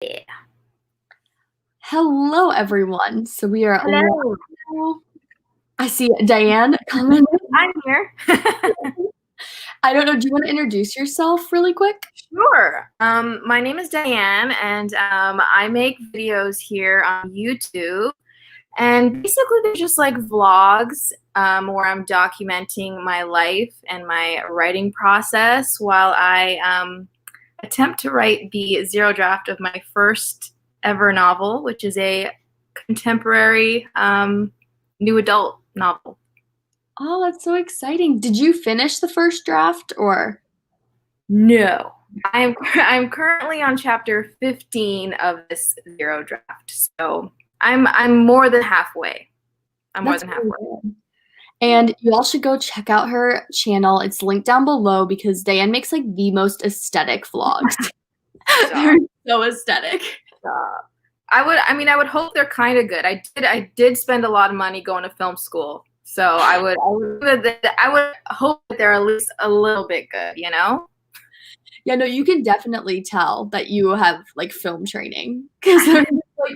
Yeah. Hello, everyone. So we are Hello. live. I see Diane coming. I'm here. I don't know. Do you want to introduce yourself really quick? Sure. My name is Diane, and I make videos here on YouTube. And basically, they're just like vlogs where I'm documenting my life and my writing process while I attempt to write the zero draft of my first ever novel, which is a contemporary new adult novel. Oh, that's so exciting. Did you finish the first draft or? No. I'm currently on chapter 15 of this zero draft. So I'm more than halfway. That's really good. And you all should go check out her channel. It's linked down below because Diane makes like the most aesthetic vlogs. They're so aesthetic. I would hope they're kind of good. I did spend a lot of money going to film school. So I would hope that they're at least a little bit good, you know? Yeah, no, you can definitely tell that you have like film training because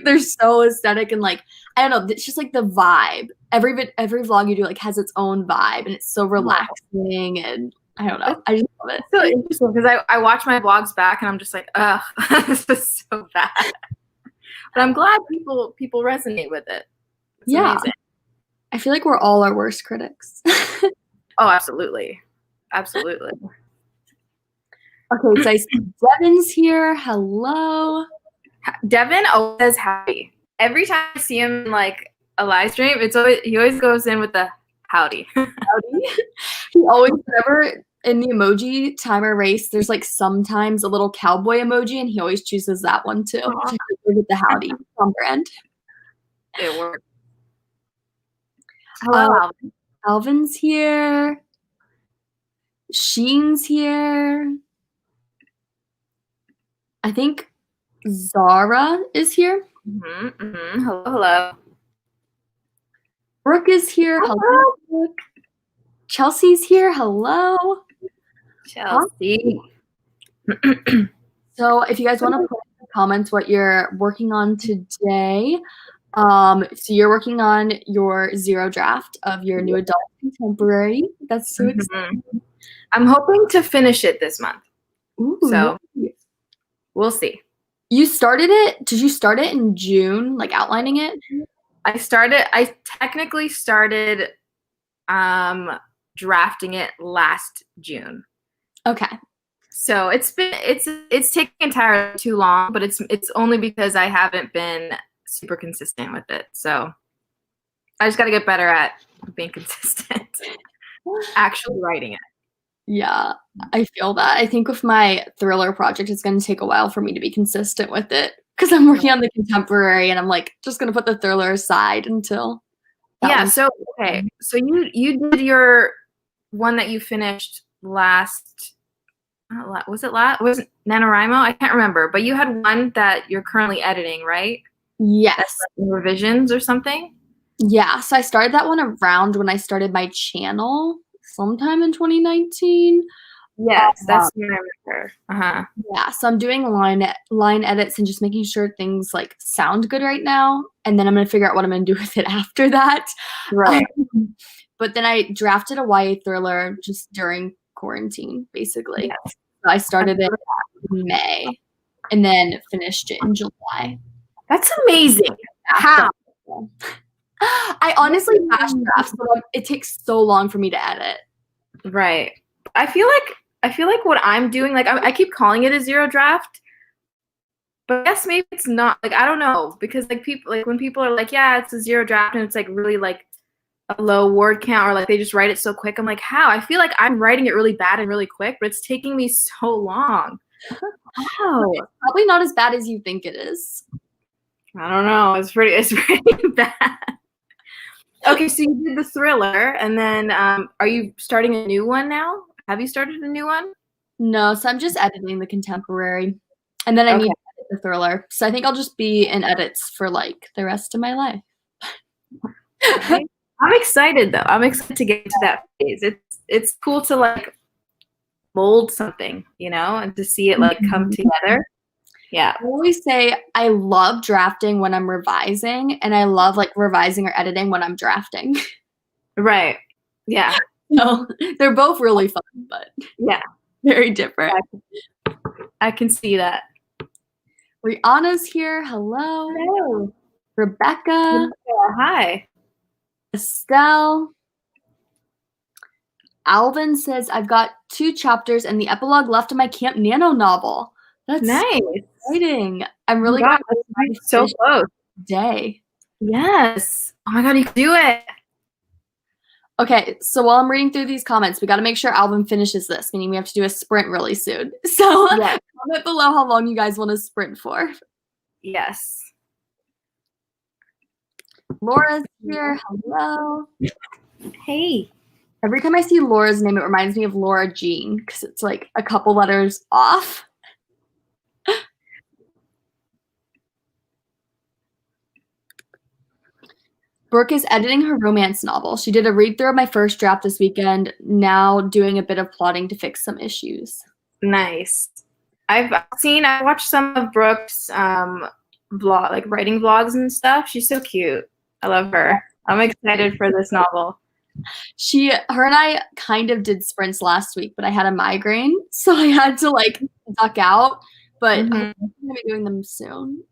they're so aesthetic and like I don't know, it's just like the vibe. Every vlog you do like has its own vibe and it's so relaxing and I don't know. I just love it. It's so interesting because I watch my vlogs back and I'm just like, ugh, this is so bad. But I'm glad people resonate with it. It's amazing. I feel like we're all our worst critics. Oh, absolutely. Absolutely. Okay, so I see Devin's here. Hello. Devin always says happy. Every time I see him in like a live stream, he always goes in with the howdy. Howdy. He always, whenever in the emoji timer race, there's like sometimes a little cowboy emoji, and he always chooses that one too. With the howdy on brand. It works. Hello, Alvin. Alvin's here. Sheen's here. I think Zara is here. Hello. Brooke is here. Hello, Brooke. Chelsea's here. Hello. Chelsea. So if you guys want to put in the comments what you're working on today. So you're working on your zero draft of your new adult contemporary. That's so exciting. I'm hoping to finish it this month. Ooh, so we'll see. You started it? Did you start it in June, like outlining it? I technically started drafting it last June. Okay. So it's taken entirely too long, but it's only because I haven't been super consistent with it. So I just got to get better at being consistent, actually writing it. Yeah, I feel that. I think with my thriller project, it's going to take a while for me to be consistent with it because I'm working on the contemporary and I'm like just going to put the thriller aside until. Yeah. So, okay. So you did your one that you finished last, was it NaNoWriMo? I can't remember, but you had one that you're currently editing, right? Yes. Revisions or something? Yeah. So I started that one around when I started my channel sometime in 2019. Yes, that's what I remember. Yeah, so I'm doing line edits and just making sure things like sound good right now, and then I'm gonna figure out what I'm gonna do with it after that. Right. But then I drafted a YA thriller just during quarantine, basically. Yes. So I started it in May, and then finished it in July. That's amazing. How? I honestly flash draft, so it takes so long for me to edit. Right. I feel like what I'm doing, like I keep calling it a zero draft, but I guess maybe it's not. Like I don't know, because like when people are like, yeah, it's a zero draft, and it's like really like a low word count, or like they just write it so quick. I'm like, how? I feel like I'm writing it really bad and really quick, but it's taking me so long. Wow. It's probably not as bad as you think it is. I don't know. It's pretty bad. Okay, so you did the thriller, and then are you starting a new one now? Have you started a new one? No, so I'm just editing the contemporary, and then I need to edit the thriller. So I think I'll just be in edits for like the rest of my life. Okay. I'm excited though. I'm excited to get to that phase. It's cool to like mold something, you know, and to see it like come together. Yeah. I always say I love drafting when I'm revising, and I love like revising or editing when I'm drafting. Right. Yeah. So they're both really fun, but yeah, very different. I can see that. Rihanna's here. Hello. Hello. Rebecca. Hi. Estelle. Alvin says, I've got 2 chapters and the epilogue left in my Camp Nano novel. That's nice. exciting. I'm really glad that's so close. Today. Yes. Oh my God, you can do it. Okay, so while I'm reading through these comments, we got to make sure Alvin finishes this, meaning we have to do a sprint really soon. So comment below how long you guys want to sprint for. Yes. Laura's here. Hello. Hey. Every time I see Laura's name, it reminds me of Laura Jean because it's like a couple letters off. Brooke is editing her romance novel. She did a read-through of my first draft this weekend, now doing a bit of plotting to fix some issues. Nice. I watched some of Brooke's vlog, like writing vlogs and stuff. She's so cute. I love her. I'm excited for this novel. Her and I kind of did sprints last week, but I had a migraine, so I had to like duck out, but I'm going to be doing them soon.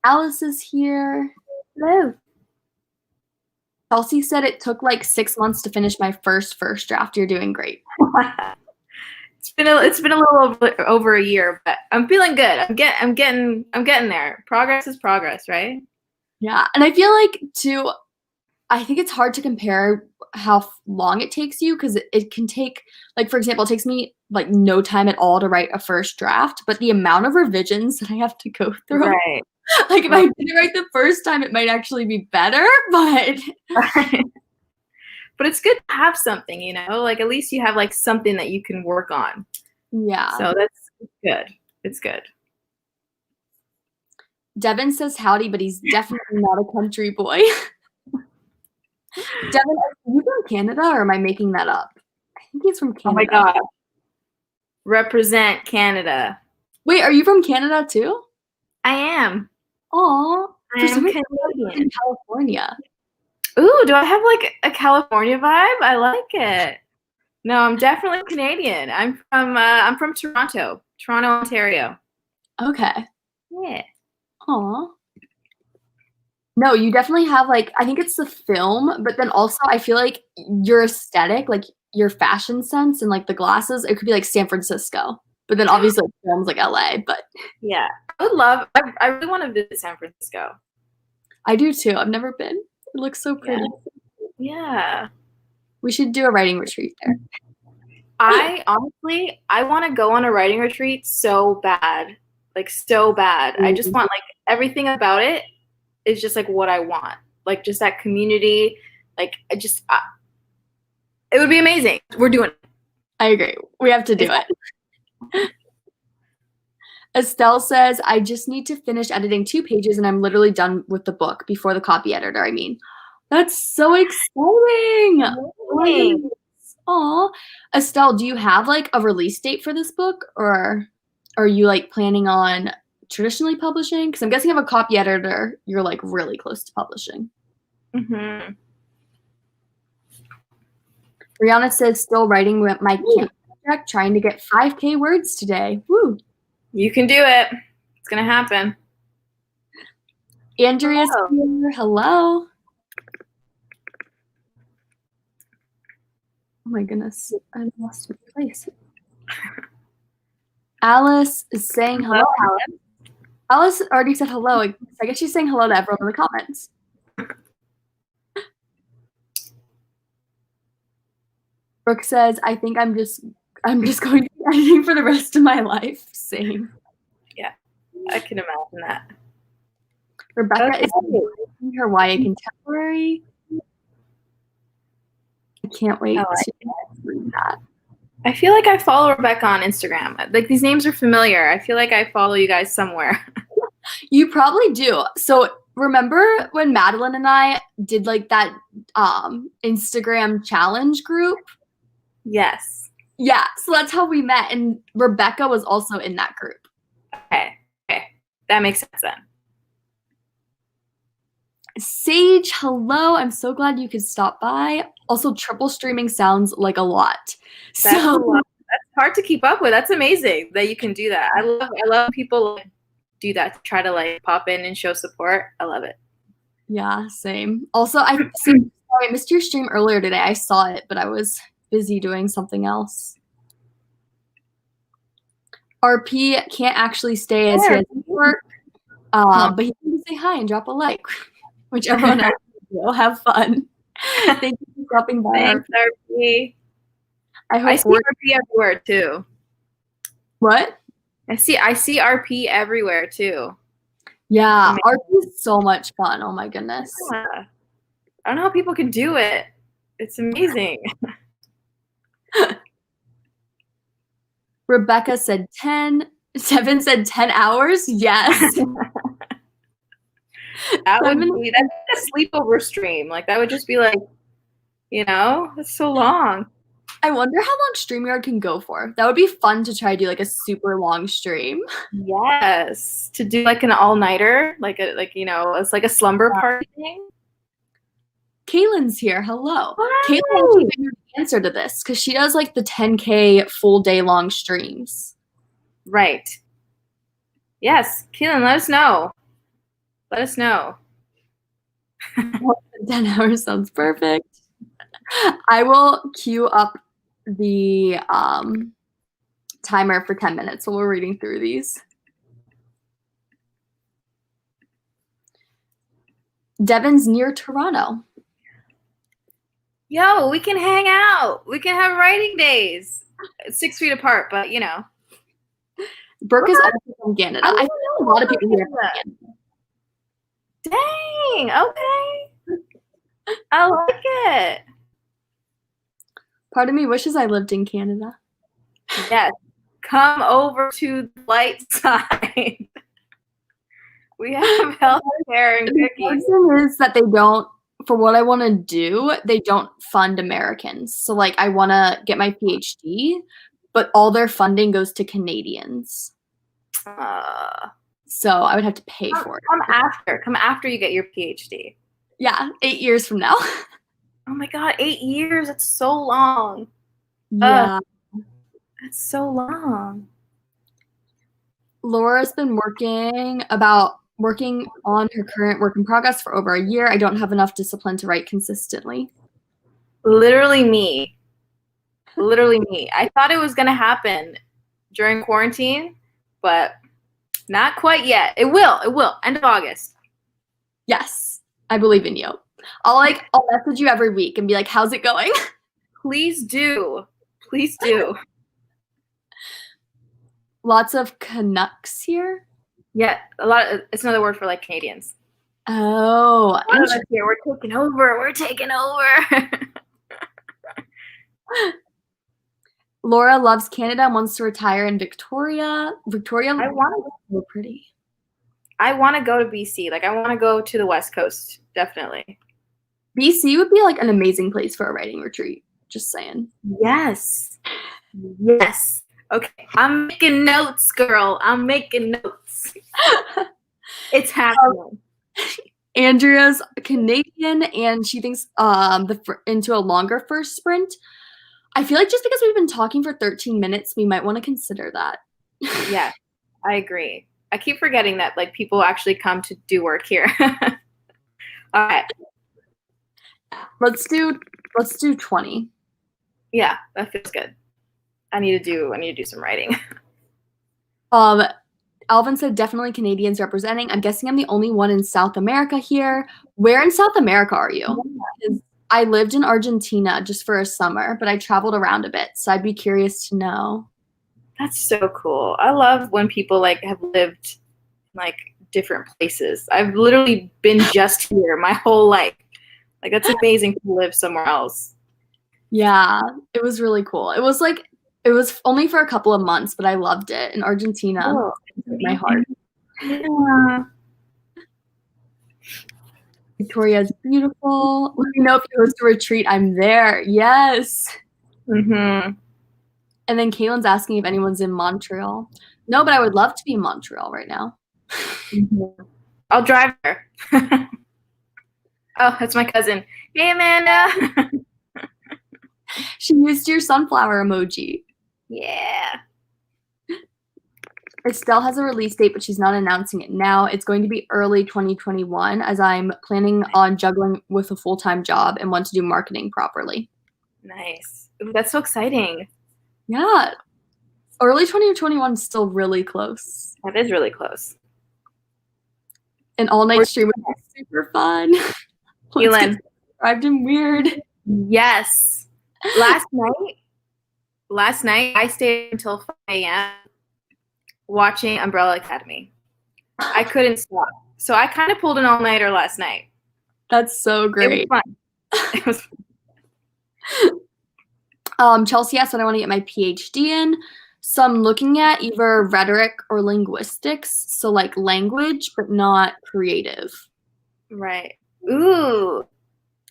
Alice is here. Hello. Kelsey said it took like 6 months to finish my first draft. You're doing great. It's been a little over a year, but I'm feeling good. I'm getting there. Progress is progress, right? Yeah, and I feel like too, I think it's hard to compare how long it takes you because it can take, like, for example, it takes me like no time at all to write a first draft, but the amount of revisions that I have to go through. Right. Like if I did it right the first time, it might actually be better, but but it's good to have something, you know, like at least you have like something that you can work on. Yeah. So that's good. It's good. Devin says howdy, but he's definitely not a country boy. Devin, are you from Canada or am I making that up? I think he's from Canada. Oh my God. Represent Canada. Wait, are you from Canada too? I am. Aw. I am Canadian. In California. Ooh, do I have like a California vibe? I like it. No, I'm definitely Canadian. I'm from Toronto, Ontario. Okay. Yeah. Aw. No, you definitely have like, I think it's the film, but then also I feel like your aesthetic, like your fashion sense and like the glasses, it could be like San Francisco. But then obviously films like LA, but yeah. I really want to visit San Francisco. I do too. I've never been. It looks so pretty. Yeah. We should do a writing retreat there. I want to go on a writing retreat so bad. Like so bad. I just want like everything about it is just like what I want. Like just that community. Like it would be amazing. We're doing it. I agree. We have to do it. Estelle says, I just need to finish editing 2 pages and I'm literally done with the book before the copy editor, I mean. That's so exciting. Aw. Estelle, do you have like a release date for this book or are you like planning on traditionally publishing? Because I'm guessing you have a copy editor, you're like really close to publishing. Mm-hmm. Rihanna says, still writing with my camp project, trying to get 5K words today. Woo. You can do it. It's going to happen. Andrea's here. Hello. Oh my goodness. I lost my place. Alice is saying hello. Alice already said hello. I guess she's saying hello to everyone in the comments. Brooke says, I think I'm just going to be editing for the rest of my life. Same. Yeah, I can imagine that. Rebecca is in her YA contemporary. I can't wait to read that. I feel like I follow Rebecca on Instagram. Like these names are familiar. I feel like I follow you guys somewhere. You probably do. So remember when Madeline and I did like that Instagram challenge group? Yes. Yeah, so that's how we met, and Rebecca was also in that group. Okay. That makes sense then. Sage, hello. I'm so glad you could stop by. Also, triple streaming sounds like a lot. That's a lot. That's hard to keep up with. That's amazing that you can do that. I love people like, do that to try to like pop in and show support. I love it. Yeah, same. Also, sorry, I missed your stream earlier today. I saw it, but I was busy doing something else. RP can't actually stay as he has work, but he can say hi and drop a like, which everyone else will have fun. Thank you for dropping by. Thanks, RP. I see RP everywhere too. What? I see RP everywhere too. Yeah, RP is so much fun. Oh my goodness. Yeah. I don't know how people can do it. It's amazing. Rebecca said 10. Devin said 10 hours. Yes. That's like a sleepover stream. Like that would just be like, it's so long. I wonder how long StreamYard can go for. That would be fun to try to do like a super long stream. Yes. To do like an all-nighter, it's like a slumber party thing. Kaylin's here. Hello. Hi. Kaylin actually knew the answer to this because she does like the 10K full day long streams. Right. Yes. Kaylin, let us know. Let us know. 10 hours sounds perfect. I will queue up the timer for 10 minutes while we're reading through these. Devin's near Toronto. Yo, we can hang out. We can have writing days. 6 feet apart, but Brooke is also from Canada. I know a lot of people here from Canada. Dang, okay. I like it. Part of me wishes I lived in Canada. Yes. Come over to the light side. We have healthcare and cookies. The reason is that they don't, for what I want to do, they don't fund Americans. So, like, I want to get my PhD, but all their funding goes to Canadians. So I would have to pay for it. Come after you get your PhD. Yeah, 8 years from now. Oh my God, 8 years. That's so long. Yeah. That's so long. Laura's been working on her current work in progress for over a year. I don't have enough discipline to write consistently. Literally me. Literally me. I thought it was going to happen during quarantine, but not quite yet. It will. It will. End of August. Yes. I believe in you. I'll message you every week and be like, how's it going? Please do. Please do. Lots of Canucks here. Yeah, it's another word for like Canadians. Oh, here. We're taking over. We're taking over. Laura loves Canada and wants to retire in Victoria. Victoria, I want to so pretty. I want to go to BC. Like I want to go to the West Coast, definitely. BC would be like an amazing place for a writing retreat. Just saying. Yes. Yes. Okay. I'm making notes, girl. I'm making notes. It's happening. Andrea's Canadian, and she thinks into a longer first sprint. I feel like just because we've been talking for 13 minutes, we might want to consider that. Yeah, I agree. I keep forgetting that like people actually come to do work here. All right. Let's do 20. Yeah, that feels good. I need to do some writing. Alvin said definitely Canadians representing. I'm guessing I'm the only one in South America here. Where in South America are you? I lived in Argentina just for a summer, but I traveled around a bit, so I'd be curious to know. That's so cool. I love when people like have lived in like different places. I've literally been just here my whole life. Like that's amazing to live somewhere else. Yeah, it was really cool. It was only for a couple of months, but I loved it in Argentina. Oh, my heart. Yeah. Victoria's beautiful. Let me know if you host a retreat. I'm there. Yes. Mm-hmm. And then Caitlin's asking if anyone's in Montreal. No, but I would love to be in Montreal right now. I'll drive her. Oh, that's my cousin. Hey, Amanda. She used your sunflower emoji. Yeah. Estelle has a release date, but she's not announcing it now. It's going to be early 2021 as I'm planning on juggling with a full-time job and want to do marketing properly. Nice. Ooh, that's so exciting. Yeah. Early 2021 is still really close. That is really close. An all-night stream would be super fun. Elin. I've been weird. Yes. Last night I stayed until 5 a.m. watching Umbrella Academy. I couldn't stop. So I kind of pulled an all-nighter last night. That's so great. It was fun. It was fun. Chelsea asked what I want to get my PhD in. So I'm looking at either rhetoric or linguistics. So like language, but not creative. Right. Ooh,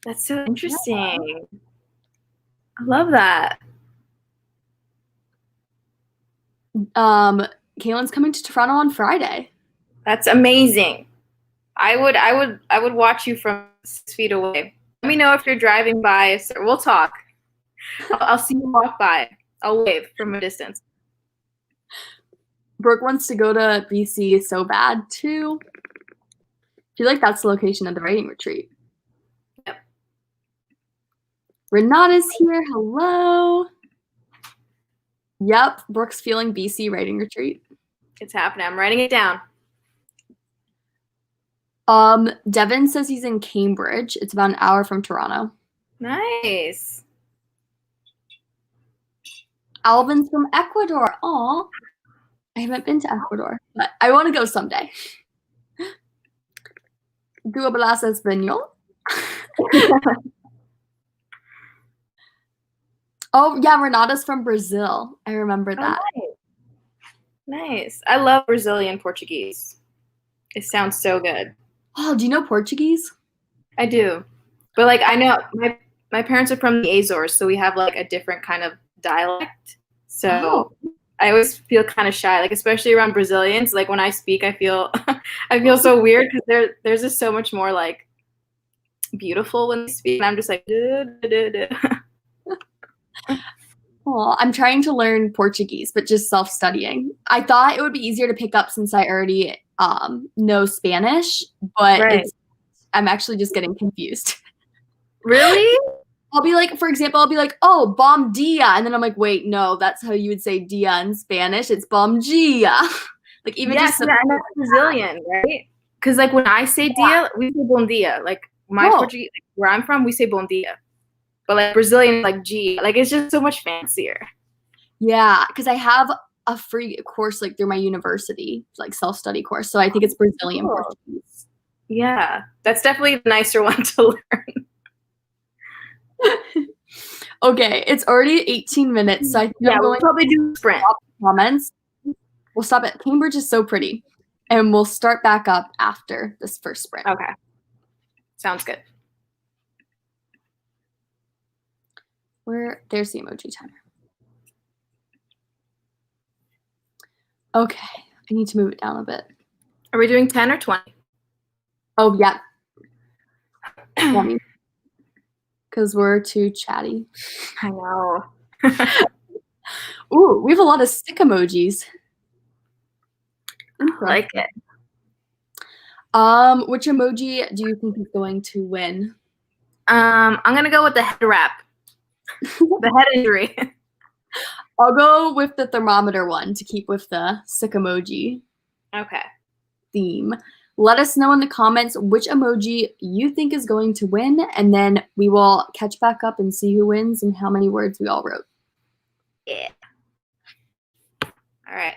that's so interesting. Yeah. I love that. Caitlin's coming to Toronto on Friday. That's amazing. I would watch you from 6 feet away. Let me know if you're driving by. So we'll talk. I'll see you walk by. I'll wave from a distance. Brooke wants to go to BC so bad too. I feel like that's the location of the writing retreat. Yep. Renata's here. Hello. Yep, Brooke's feeling BC writing retreat. It's happening. I'm writing it down. Devin says he's in Cambridge. It's about an hour from Toronto. Nice. Alvin's from Ecuador. Aw. I haven't been to Ecuador, but I want to go someday. ¿Tú hablas español? Oh, yeah, Renata's from Brazil. I remember that. Oh, nice. I love Brazilian Portuguese. It sounds so good. Oh, do you know Portuguese? I do. But like I know my parents are from the Azores, so we have like a different kind of dialect. So I always feel kind of shy, like especially around Brazilians. Like when I speak, I feel so weird because there's just so much more like beautiful when they speak, and I'm just like. Well, I'm trying to learn Portuguese, but just self-studying. I thought it would be easier to pick up since I already know Spanish, but I'm actually just getting confused. Really? I'll be like, for example, I'll be like, oh, bom dia. And then I'm like, wait, no, that's how you would say dia in Spanish. It's bom dia. Like even just and that's Brazilian, right? Because like when I say dia, we say bom dia. Like my Portuguese, like, where I'm from, we say bom dia. But like Brazilian, like G, like it's just so much fancier. Yeah, because I have a free course like through my university, like self-study course. So I think it's Brazilian Portuguese. Yeah, that's definitely the nicer one to learn. Okay, it's already 18 minutes, so I think we'll probably do sprint. Comments. We'll stop it. Cambridge is so pretty, and we'll start back up after this first sprint. Okay, sounds good. There's the emoji timer. Okay, I need to move it down a bit. Are we doing 10 or 20? Oh, yeah. 20. Because we're too chatty. I know. Ooh, we have a lot of stick emojis. I like it. Which emoji do you think is going to win? I'm gonna go with the head wrap. The head injury. I'll go with the thermometer one to keep with the sick emoji. Okay. Theme. Let us know in the comments which emoji you think is going to win, and then we will catch back up and see who wins and how many words we all wrote. Yeah. All right.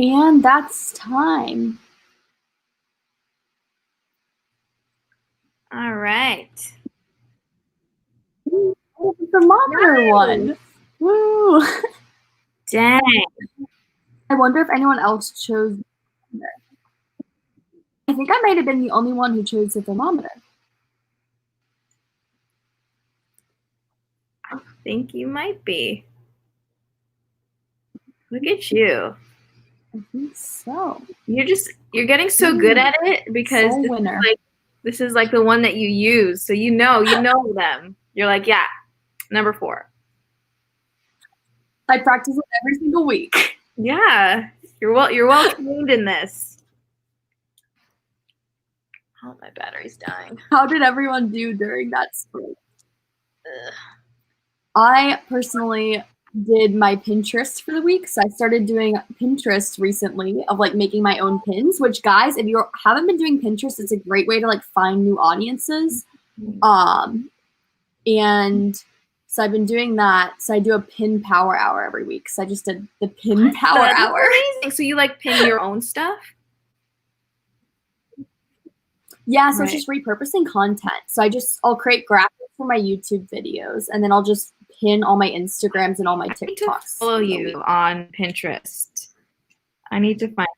And that's time. All right. The thermometer one. Woo! Dang. I wonder if anyone else chose. I think I might have been the only one who chose the thermometer. I think you might be. Look at you. I think so. You're getting so good at it because this is like the one that you use. So you know them. You're like, yeah, number 4. I practice it every single week. Yeah. You're well trained in this. Oh, my battery's dying. How did everyone do during that sprint? I personally did my Pinterest for the week. So I started doing Pinterest recently of like making my own pins, which guys, if you haven't been doing Pinterest, it's a great way to like find new audiences. And so I've been doing that. So I do a pin power hour every week. So I just did the pin power hour. Amazing. So you like pin your own stuff? Yeah, so it's just repurposing content. So I'll create graphics for my YouTube videos, and then I'll just pin all my Instagrams and all my TikToks. I need to follow you on Pinterest. I need to find.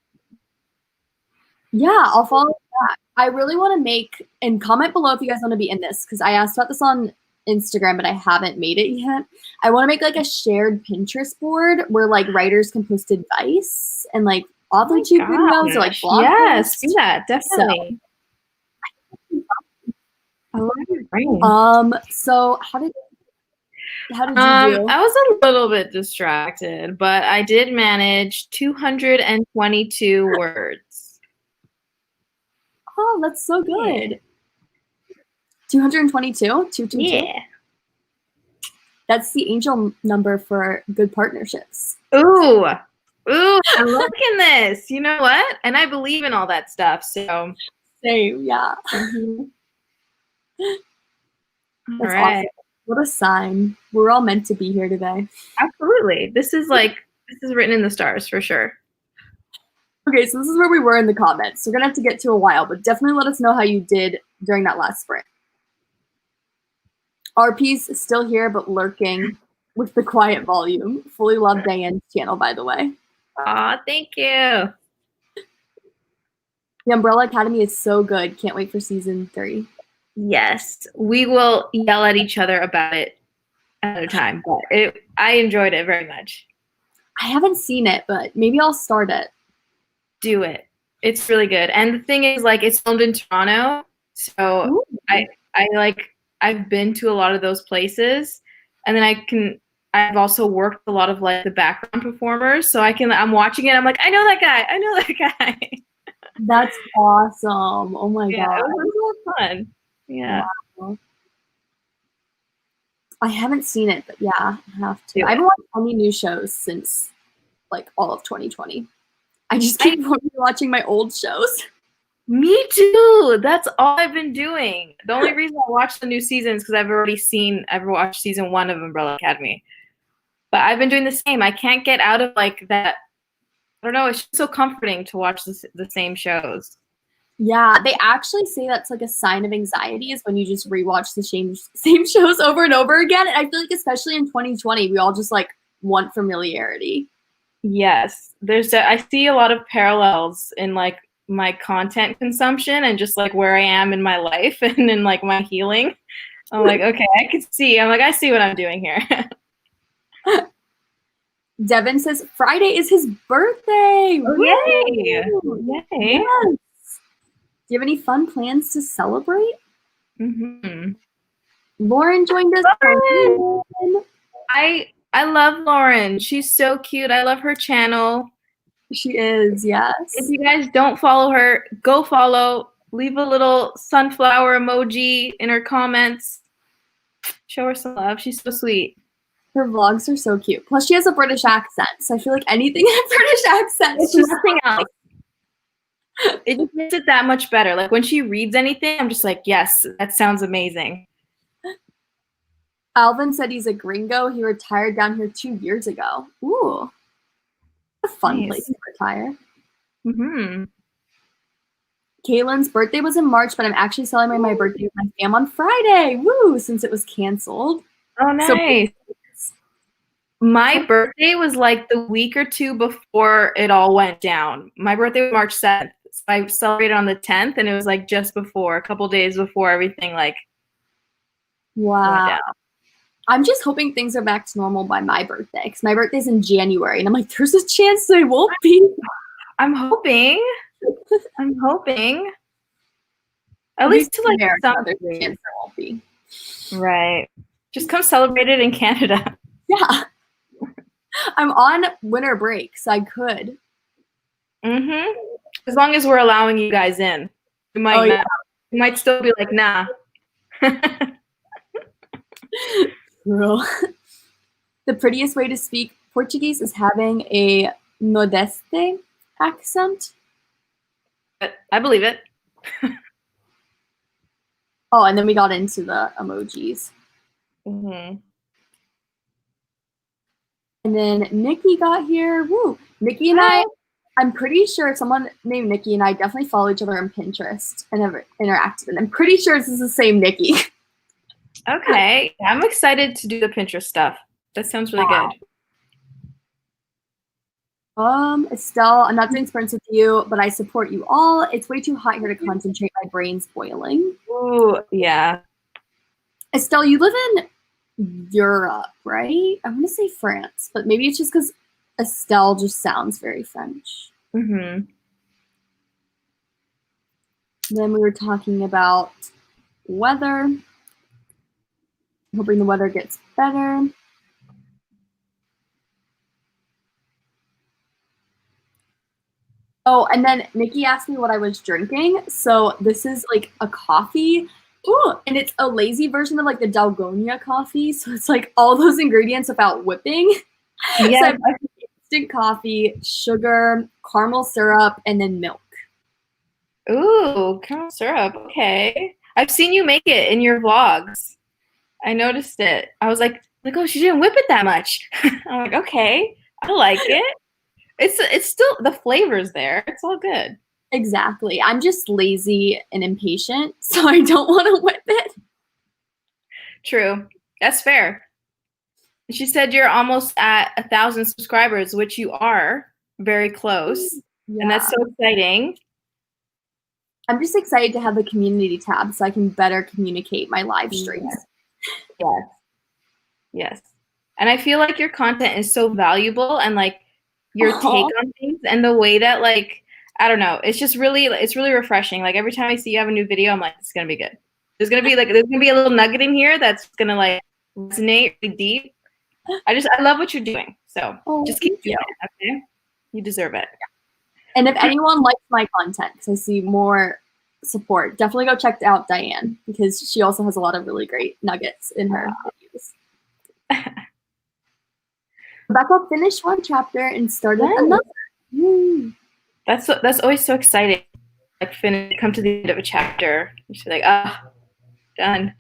Yeah, I'll follow that. I really want to make, and comment below if you guys want to be in this, because I asked about this on Instagram, but I haven't made it yet. I want to make like a shared Pinterest board where like writers can post advice and like author tube videos or like blog posts. Do that, definitely. I love your brain. So how did you do? I was a little bit distracted, but I did manage 222 words. Oh, that's so good. Yeah. 222? 222? Yeah. That's the angel number for good partnerships. Ooh, I'm liking this. You know what? And I believe in all that stuff, so. Same, yeah. Mm-hmm. That's awesome. What a sign. We're all meant to be here today. Absolutely. This is written in the stars for sure. Okay, so this is where we were in the comments. We're going to have to get to a while, but definitely let us know how you did during that last sprint. RP's still here, but lurking with the quiet volume. Fully love Diane's channel, by the way. Aw, thank you. The Umbrella Academy is so good. Can't wait for season 3. Yes, we will yell at each other about it another time, but I enjoyed it very much. I haven't seen it, but maybe I'll start it. Do it. It's really good. And the thing is, like, it's filmed in Toronto, so I've been to a lot of those places, and then I've also worked a lot of like the background performers, so I'm watching it, I'm like, I know that guy. That's awesome. Oh my god. It was a lot of fun. Yeah. Wow. I haven't seen it, but yeah, I have to. I haven't watched any new shows since like all of 2020. I just keep watching my old shows. Me too. That's all I've been doing. The only reason I watched the new seasons because I've watched season 1 of Umbrella Academy. But I've been doing the same. I can't get out of like that. I don't know. It's just so comforting to watch the same shows. Yeah, they actually say that's like a sign of anxiety is when you just rewatch the same shows over and over again. And I feel like especially in 2020, we all just like want familiarity. Yes, I see a lot of parallels in like my content consumption and just like where I am in my life and in like my healing. I'm like, okay, I see what I'm doing here. Devin says Friday is his birthday. Oh, yay! Yay! Yes. Do you have any fun plans to celebrate? Mm-hmm. Lauren joined us. Lauren. I love Lauren. She's so cute. I love her channel. She is, yes. If you guys don't follow her, go follow. Leave a little sunflower emoji in her comments. Show her some love. She's so sweet. Her vlogs are so cute. Plus, she has a British accent, so I feel like anything in a British accent is just nothing else. It just makes it that much better. Like when she reads anything, I'm just like, yes, that sounds amazing. Alvin said he's a gringo. He retired down here 2 years ago. Ooh. A fun Nice. place to retire. Mm-hmm. Kaylin's birthday was in March, but I'm actually celebrating my birthday with my fam on Friday. Woo! Since it was canceled. Oh, nice. My birthday was like the week or two before it all went down. My birthday was March 7th. So I celebrated on the 10th, and it was like just before, a couple days before everything like went down. I'm just hoping things are back to normal by my birthday, because my birthday's in January, and I'm like, there's a chance they won't be. I'm hoping. At least to like America, there's a chance there won't be. Right. Just come celebrate it in Canada. Yeah. I'm on winter break, so I could. Mm-hmm. As long as we're allowing you guys in. We might still be like, nah. Girl. The prettiest way to speak Portuguese is having a Nordeste accent. I believe it. Oh, and then we got into the emojis. Mm-hmm. And then Nikki got here. Woo! Nikki and I'm pretty sure someone named Nikki and I definitely follow each other on Pinterest and have interacted. And I'm pretty sure this is the same Nikki. Okay. I'm excited to do the Pinterest stuff. That sounds really good. Estelle, I'm not doing sprints with you, but I support you all. It's way too hot here to concentrate. My brain's boiling. Ooh, yeah. Estelle, you live in Europe, right? I want to say France, but maybe it's just because Estelle just sounds very French. Mm-hmm. Then we were talking about weather. Hoping the weather gets better. Oh, and then Nikki asked me what I was drinking. So this is like a coffee. Ooh, and it's a lazy version of like the Dalgonia coffee. So it's like all those ingredients without whipping. Yeah. So I have instant coffee, sugar, caramel syrup, and then milk. Ooh, caramel syrup. Okay. I've seen you make it in your vlogs. I noticed it. I was like, oh, she didn't whip it that much. I'm like, okay, I like it. It's still, the flavor's there. It's all good. Exactly. I'm just lazy and impatient, so I don't want to whip it. True. That's fair. She said you're almost at 1,000 subscribers, which you are very close. Yeah. And that's so exciting. I'm just excited to have the community tab so I can better communicate my live streams. Yes. Yes. And I feel like your content is so valuable, and like your take on things and the way that, like, I don't know, it's really refreshing. Like every time I see you have a new video, I'm like, it's going to be good. There's going to be a little nugget in here that's going to like resonate really deep. I love what you're doing. So just keep doing it. Okay. You deserve it. And if anyone likes my content, because I see more support, definitely go check out Diane, because she also has a lot of really great nuggets in her videos. Rebecca finished one chapter and started another. Woo. That's always so exciting. Like come to the end of a chapter. She's like, done.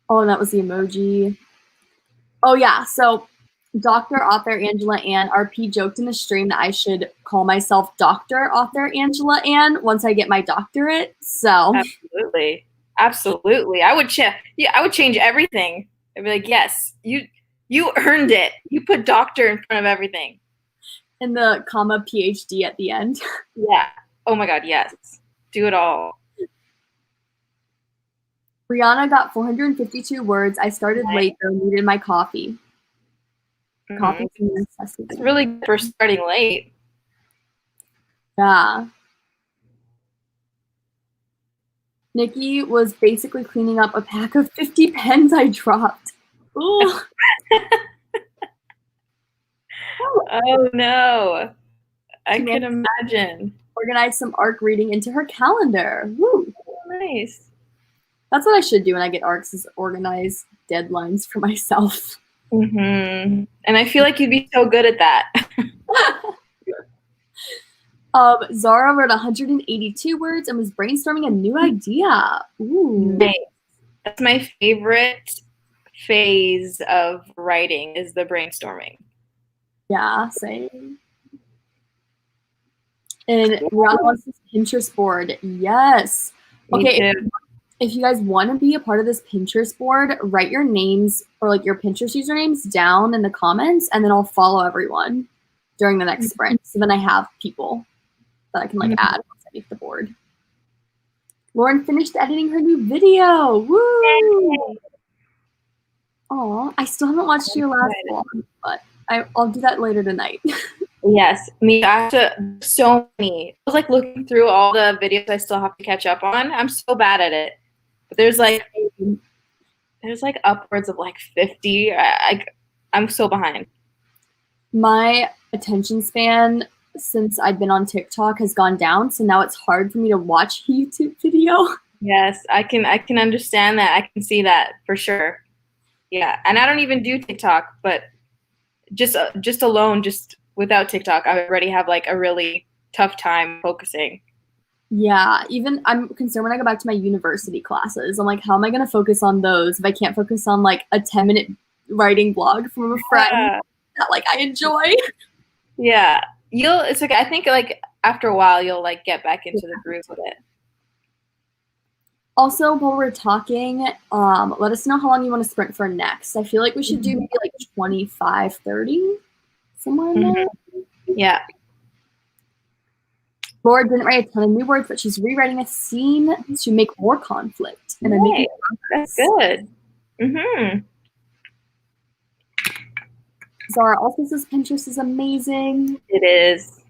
Oh, and that was the emoji. Oh yeah, so Dr. Author Angela Ann RP joked in the stream that I should call myself Dr. Author Angela Ann once I get my doctorate. So absolutely, I would change everything. I'd be like, yes, you earned it. You put doctor in front of everything. And the comma PhD at the end. Yeah. Oh my God, yes. Do it all. Brianna got 452 words. I started late though, needed my coffee. Mm-hmm. Coffee's a necessity. It's really good for starting late. Yeah. Nikki was basically cleaning up a pack of 50 pens I dropped. Ooh. Oh no. I can imagine. Organize some ARC reading into her calendar. Woo. Nice. That's what I should do when I get ARCs, is organize deadlines for myself. Mm-hmm. And I feel like you'd be so good at that. Zara wrote 182 words and was brainstorming a new idea. Ooh. Nice. That's my favorite phase of writing, is the brainstorming. Yeah, same. And Rihanna wants this Pinterest board. Yes. Okay, if you guys want to be a part of this Pinterest board, write your names or like your Pinterest usernames down in the comments, and then I'll follow everyone during the next sprint. So then I have people that I can like add once I make the board. Lauren finished editing her new video. Woo! Oh, I still haven't watched your last vlog, but I'll do that later tonight. Yes, me. I have to. So many. I was like looking through all the videos I still have to catch up on. I'm so bad at it. But there's like upwards of like 50. I'm so behind. My attention span since I've been on TikTok has gone down, so now it's hard for me to watch a YouTube video. Yes, I can understand that. I can see that for sure. Yeah, and I don't even do TikTok, but just alone, just without TikTok, I already have like a really tough time focusing. Yeah, even I'm concerned when I go back to my university classes. I'm like, how am I going to focus on those if I can't focus on like a 10-minute writing blog from a friend that like I enjoy? Yeah, it's like, I think like after a while you'll like get back into the groove with it. Also, while we're talking, let us know how long you want to sprint for next. I feel like we should do maybe like 25, 30, somewhere in there. Yeah. Laura didn't write a ton of new words, but she's rewriting a scene to make more conflict. And I'm making progress. That's good. Mm-hmm. Zara also says Pinterest is amazing. It is.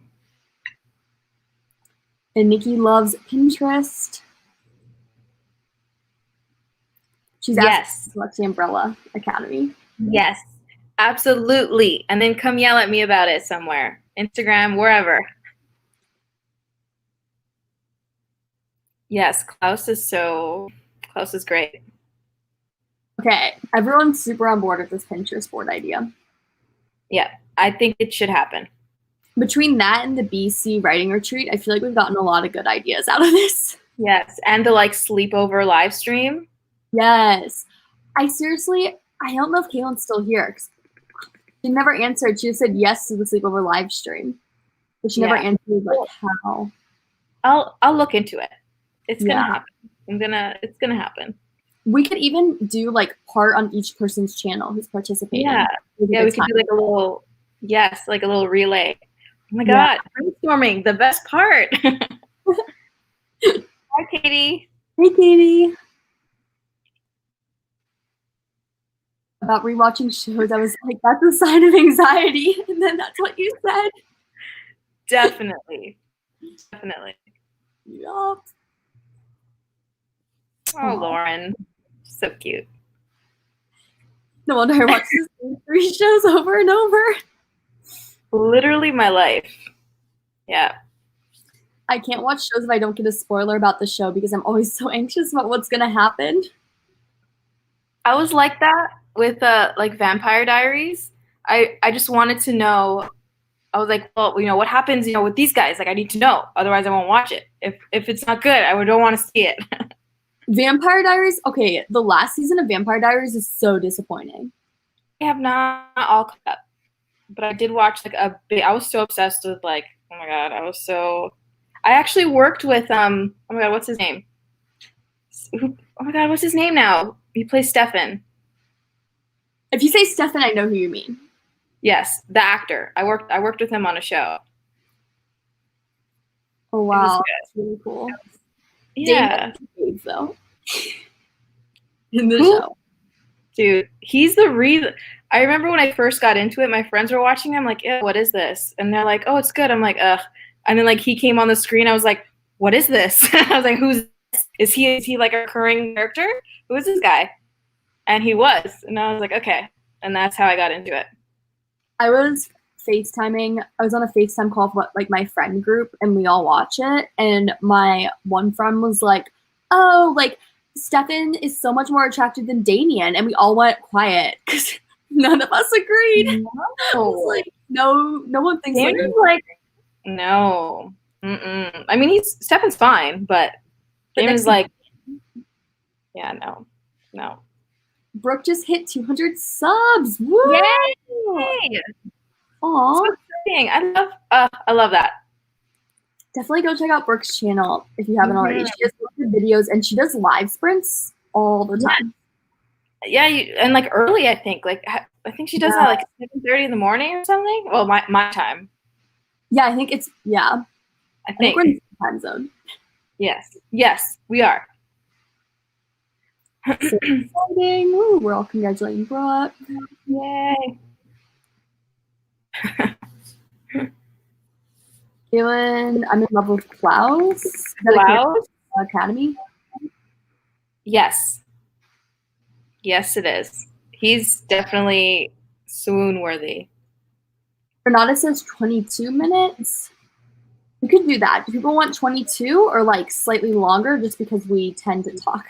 And Nikki loves Pinterest. She's asked to select the Umbrella Academy. Yes, absolutely. And then come yell at me about it somewhere. Instagram, wherever. Yes, Klaus is great. Okay, everyone's super on board with this Pinterest board idea. Yeah, I think it should happen. Between that and the BC writing retreat, I feel like we've gotten a lot of good ideas out of this. Yes, and the like sleepover live stream. Yes. I don't know if Caitlin's still here. She never answered. She just said yes to the sleepover live stream. But she never answered like how. I'll look into it. It's gonna happen. It's gonna happen. We could even do like part on each person's channel who's participating. Yeah. Yeah, we could do like a little relay. Oh my God, brainstorming, the best part. Hi, Katie. Hey, Katie. About rewatching shows, I was like, that's a sign of anxiety. And then that's what you said. Definitely. Yup. Oh, Lauren. So cute. No wonder I watch these 3 shows over and over. Literally my life. Yeah. I can't watch shows if I don't get a spoiler about the show because I'm always so anxious about what's going to happen. I was like that with like Vampire Diaries. I just wanted to know. I was like, well, what happens, with these guys? Like, I need to know. Otherwise, I won't watch it. If it's not good, I don't want to see it. Vampire Diaries. Okay, the last season of Vampire Diaries is so disappointing. I have not all caught up, but I did watch like a bit. I was so obsessed with like, oh my God, I actually worked with oh my God, what's his name? Oh my God, what's his name now? He plays Stefan. If you say Stefan, I know who you mean. Yes, the actor. I worked with him on a show. Oh wow, that's really cool. Yeah, Dave, though. In the show, dude, he's the reason. I remember when I first got into it, my friends were watching. I'm like, ew, what is this? And they're like, oh, it's good. I'm like, ugh. And then like he came on the screen. I was like, what is this? I was like, who's this? Is he like a recurring character? Who is this guy? And he was. And I was like, okay. And that's how I got into it. I was FaceTiming. I was on a FaceTime call with like my friend group, and we all watch it. And my one friend was like, oh, like Stefan is so much more attractive than Damien. And we all went quiet because none of us agreed. No. I was like, no one thinks Damien's like no. Mm-mm. I mean, Stefan's fine, but Damien's like, yeah, no. Brooke just hit 200 subs. Woo! Yay! Aw. So exciting. I love that. Definitely go check out Brooke's channel if you haven't already. Mhm. She has lots of videos and she does live sprints all the time. Yeah, and like early, I think. Like I think she does that like 7:30 in the morning or something. Well, my time. Yeah, I think it's I I think we're think. in the same time zone. Yes, we are. So exciting. Ooh, we're all congratulating Brooke. Yay. Kaylin, I'm in love with Klaus. Is that Wow. a Academy? Yes. Yes, it is. He's definitely swoon worthy. Renata says 22 minutes. We could do that. Do people want 22 or like slightly longer just because we tend to talk?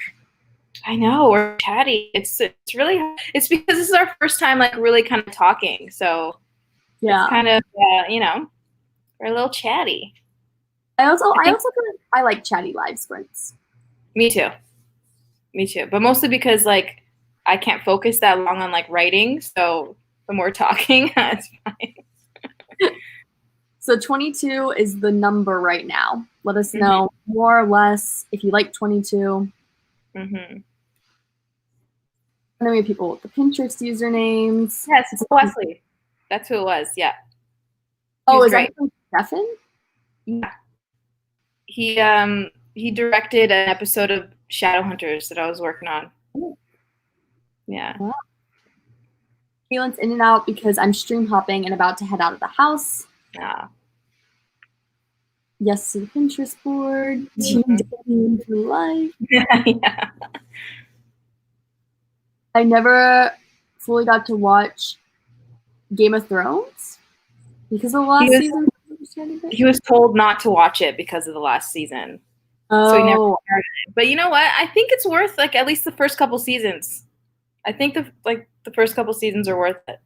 I know, we're chatty. It's really, it's because this is our first time like really kind of talking. So Yeah. it's kind of, you know, we're a little chatty. I like chatty live sprints. Me too. But mostly because like I can't focus that long on like writing. So the more talking, it's fine. So 22 is the number right now. Let us know more or less if you like 22. Mm-hmm. And then we have people with the Pinterest usernames. Yes, it's Wesley. That's who it was. Yeah. Oh, is great. that from Stefan? Yeah. He directed an episode of Shadowhunters that I was working on. Yeah. Wow. Kaylin's in and out because I'm stream hopping and about to head out of the house. Yeah. Yes to the Pinterest board. Team Diane for life. Yeah. I never fully got to watch Game of Thrones because of the last season. He was told not to watch it because of the last season. Oh. So he never started it. But you know what? I think it's worth like at least the first couple seasons. I think the first couple seasons are worth it.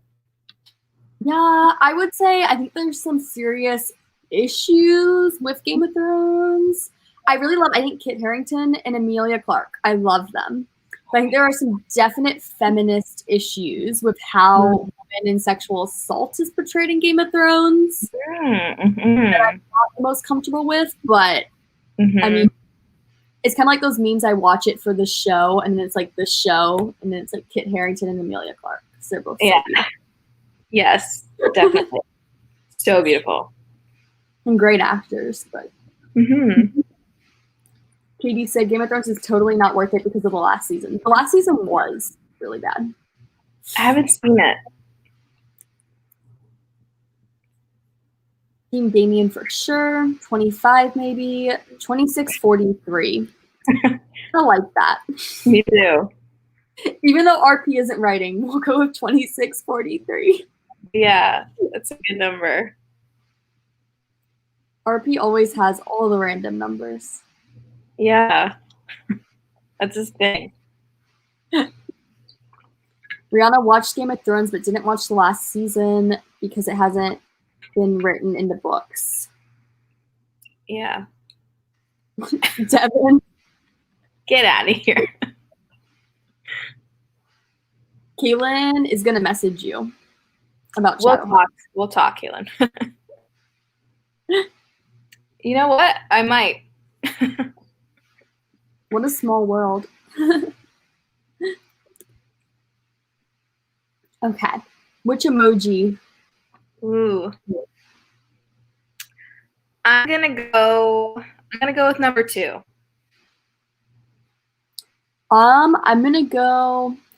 Yeah, I would say I think there's some serious issues with Game of Thrones. I think Kit Harington and Emilia Clarke, I love them. But I think there are some definite feminist issues with how women and sexual assault is portrayed in Game of Thrones that I'm not the most comfortable with. But I mean, it's kind of like those memes. I watch it for the show, and then it's like the show, and then it's like Kit Harington and Emilia Clarke. So they're both so beautiful. Yes, definitely. So beautiful. And great actors, but Katie said Game of Thrones is totally not worth it because of the last season. The last season was really bad. I haven't seen it. Team Damien for sure. 25 maybe. 26-43. I like that. Me too. Even though RP isn't writing, we'll go with 26-43. Yeah, that's a good number. RP always has all the random numbers. Yeah, that's his thing. Rihanna watched Game of Thrones but didn't watch the last season because it hasn't been written in the books. Yeah. Devin. Get out of here. Kaylin is going to message you about We'll talk, Kaylin. You know what? I might. What a small world. Okay. Which emoji? Ooh. I'm gonna go with number 2. I'll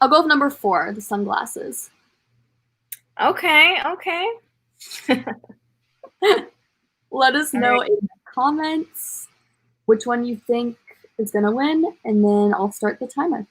go with number 4, the sunglasses. Okay. Let us know in the comments which one you think is gonna win, and then I'll start the timer.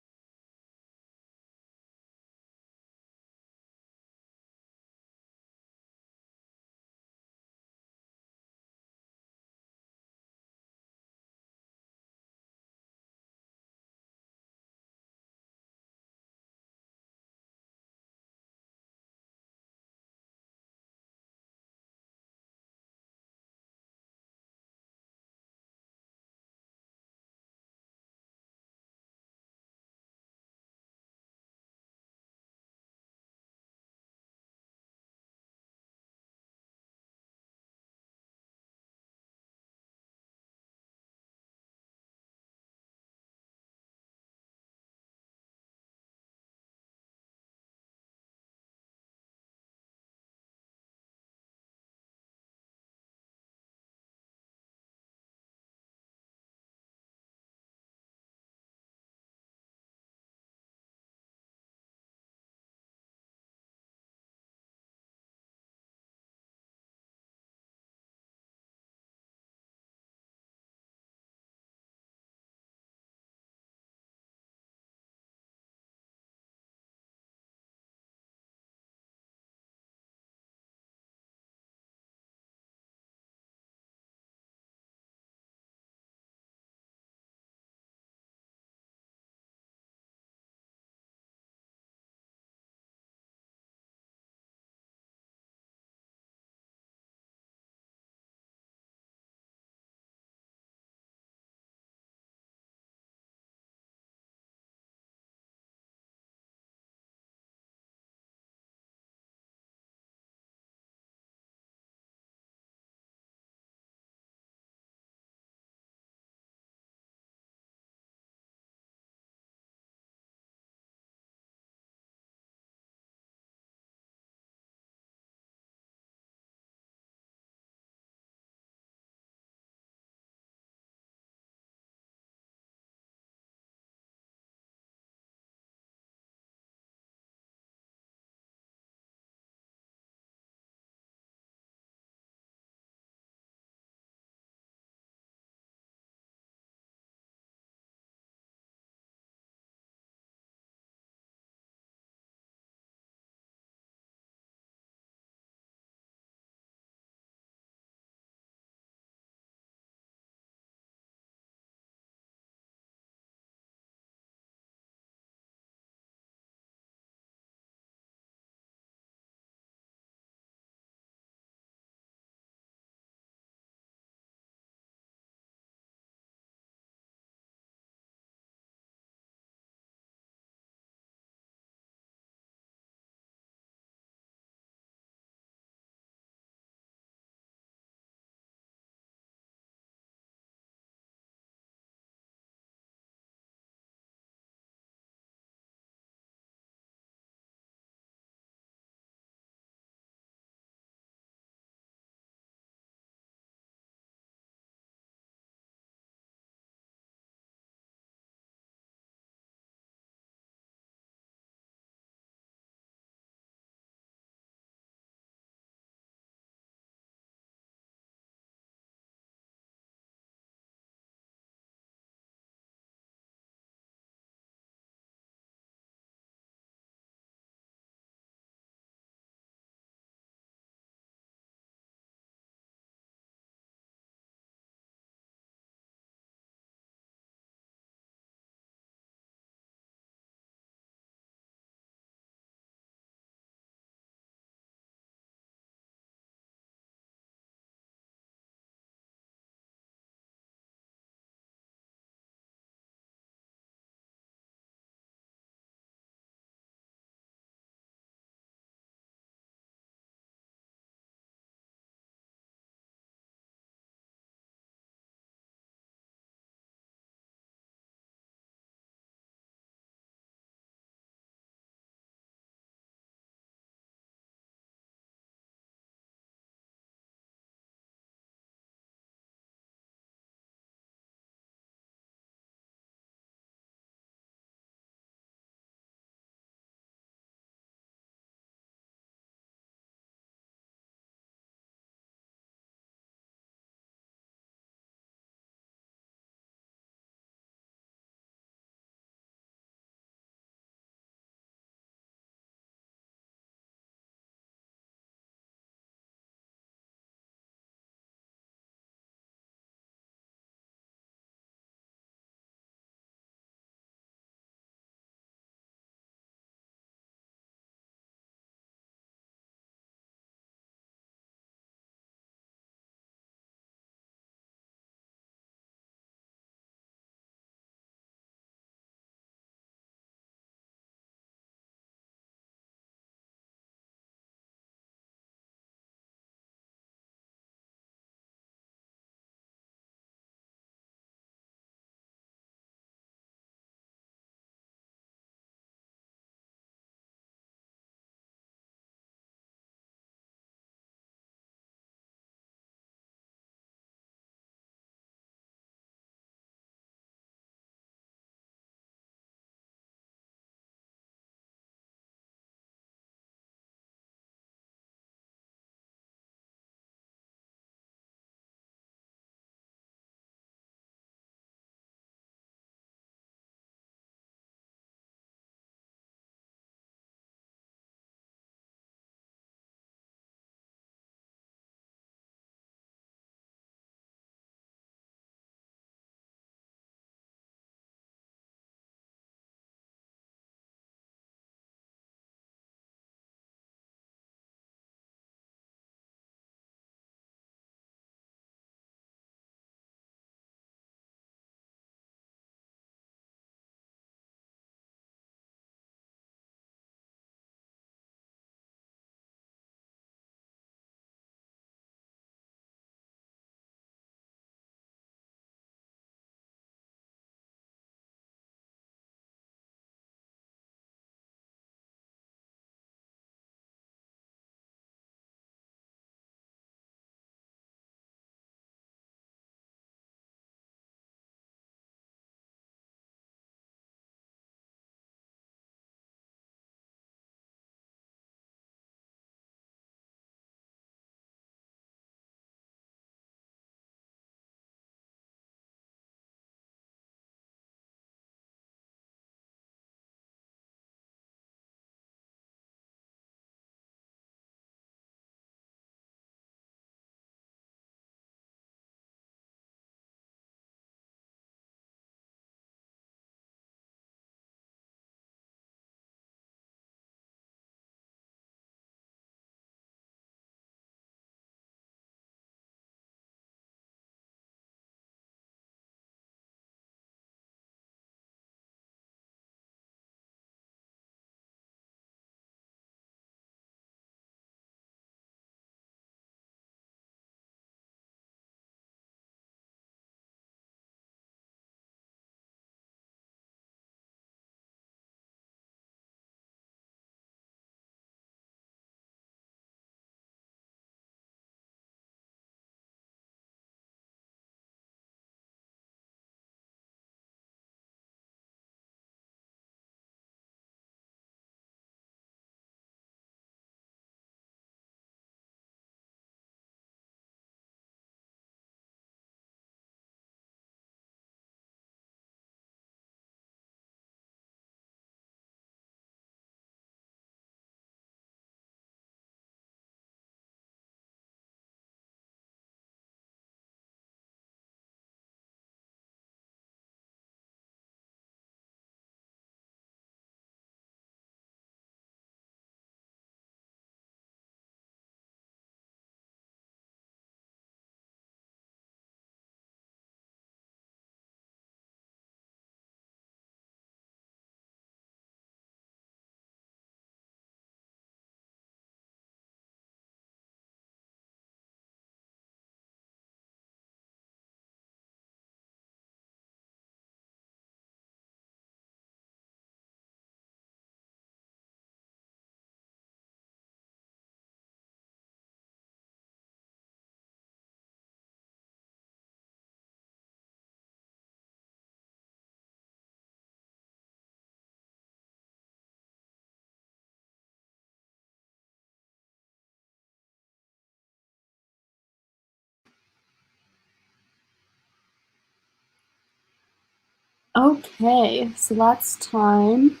Okay, so that's time.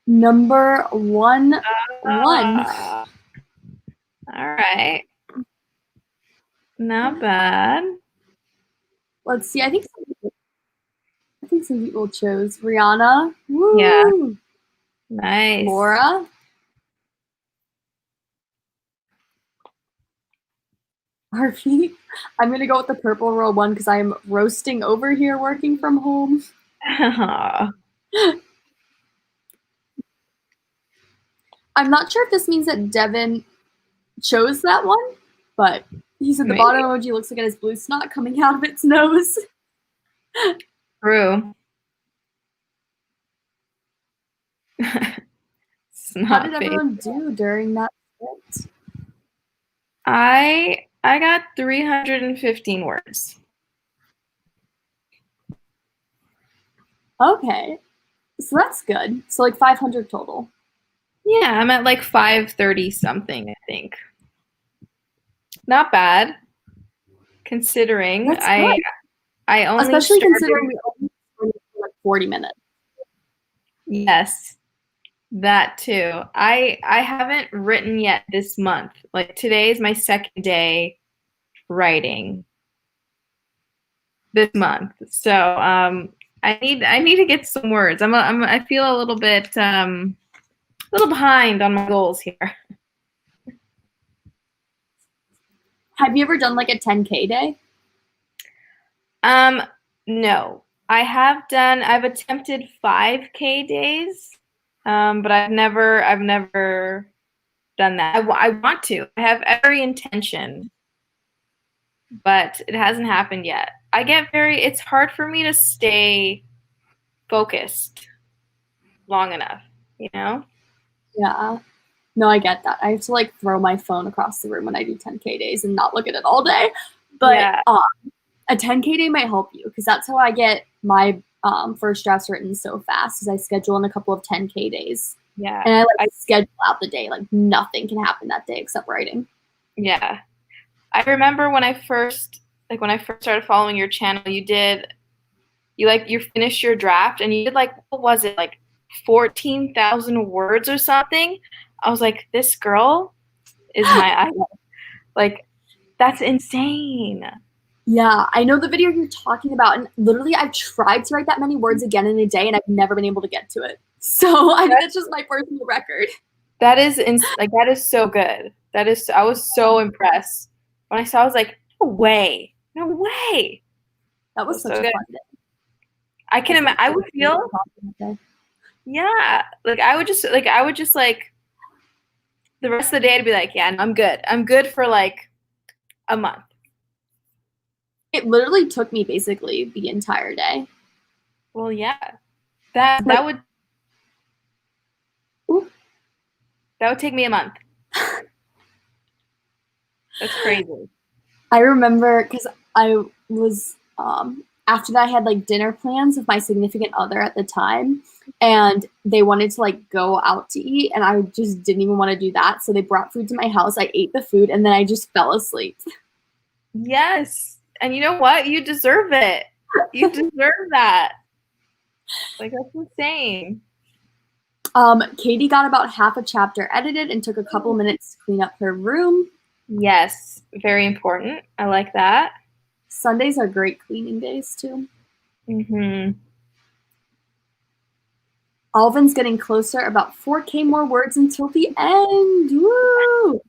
Number 1. All right. Not bad. Let's see. I think some people chose Rihanna. Woo! Yeah. Nice. Laura. Harvey. I'm gonna go with the purple roll one because I am roasting over here working from home. I'm not sure if this means that Devin chose that one, but he said the Maybe. bottom emoji looks like it has blue snot coming out of its nose. True. How did everyone do during that sprint? I got 315 words. Okay, so that's good. So like 500 total. Yeah, I'm at like 530 something, I think. Not bad, considering That's good. I only especially started, considering we only started for like 40 minutes. Yes, that too. I haven't written yet this month. Like today is my second day writing this month. So I need to get some words. I feel a little bit behind on my goals here. Have you ever done like a 10K day? No. I've attempted 5K days, but I've never done that. I want to. I have every intention, but it hasn't happened yet. It's hard for me to stay focused long enough, you know? Yeah. No, I get that. I have to like throw my phone across the room when I do 10K days and not look at it all day. But Yeah. A 10K day might help you because that's how I get my first drafts written so fast is I schedule in a couple of 10K days. Yeah. And I like schedule out the day. Like nothing can happen that day except writing. Yeah. I remember when I first started following your channel, you finished your draft and you did like, what was it, like 14,000 words or something? I was like, this girl is my idol. Like, that's insane. Yeah, I know the video you're talking about, and literally I've tried to write that many words again in a day, and I've never been able to get to it. So I think that's just my personal record. That is so good. I was so impressed. When I saw, I was like, no way. That was such a fun day. I can imagine. I would feel. Yeah, like I would just the rest of the day to be like, yeah, no, I'm good. I'm good for like a month. It literally took me basically the entire day. Well, yeah, that would take me a month. That's crazy. I remember because I was after that I had like dinner plans with my significant other at the time, and they wanted to like go out to eat, and I just didn't even want to do that. So they brought food to my house. I ate the food, and then I just fell asleep. Yes, and you know what? You deserve it. You deserve that. Like that's insane. Katie got about half a chapter edited and took a couple minutes to clean up her room. Yes, very important. I like that. Sundays are great cleaning days too. Alvin's getting closer, about 4K more words until the end. Woo!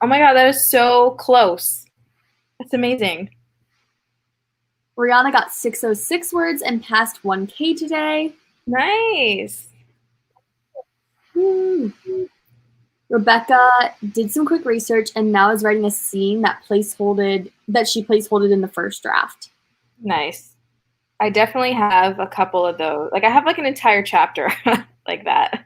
Oh my God, that is so close. That's amazing. Rihanna got 606 words and passed 1K today. Nice. Woo. Rebecca did some quick research and now is writing a scene that she placeholded in the first draft. Nice. I definitely have a couple of those. Like I have like an entire chapter like that.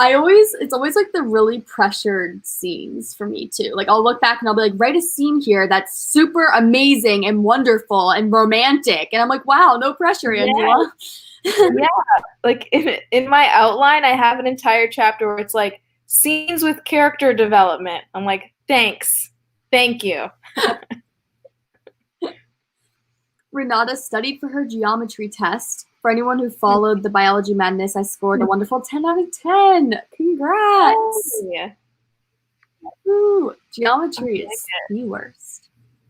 It's always like the really pressured scenes for me too. Like I'll look back and I'll be like, write a scene here that's super amazing and wonderful and romantic. And I'm like, wow, no pressure, Angela. Yeah. Like in my outline, I have an entire chapter where it's like scenes with character development. I'm like, thanks. Thank you. Renata studied for her geometry test. For anyone who followed the Biology Madness, I scored a wonderful 10 out of 10. Congrats. Hey. Ooh, geometry is the worst.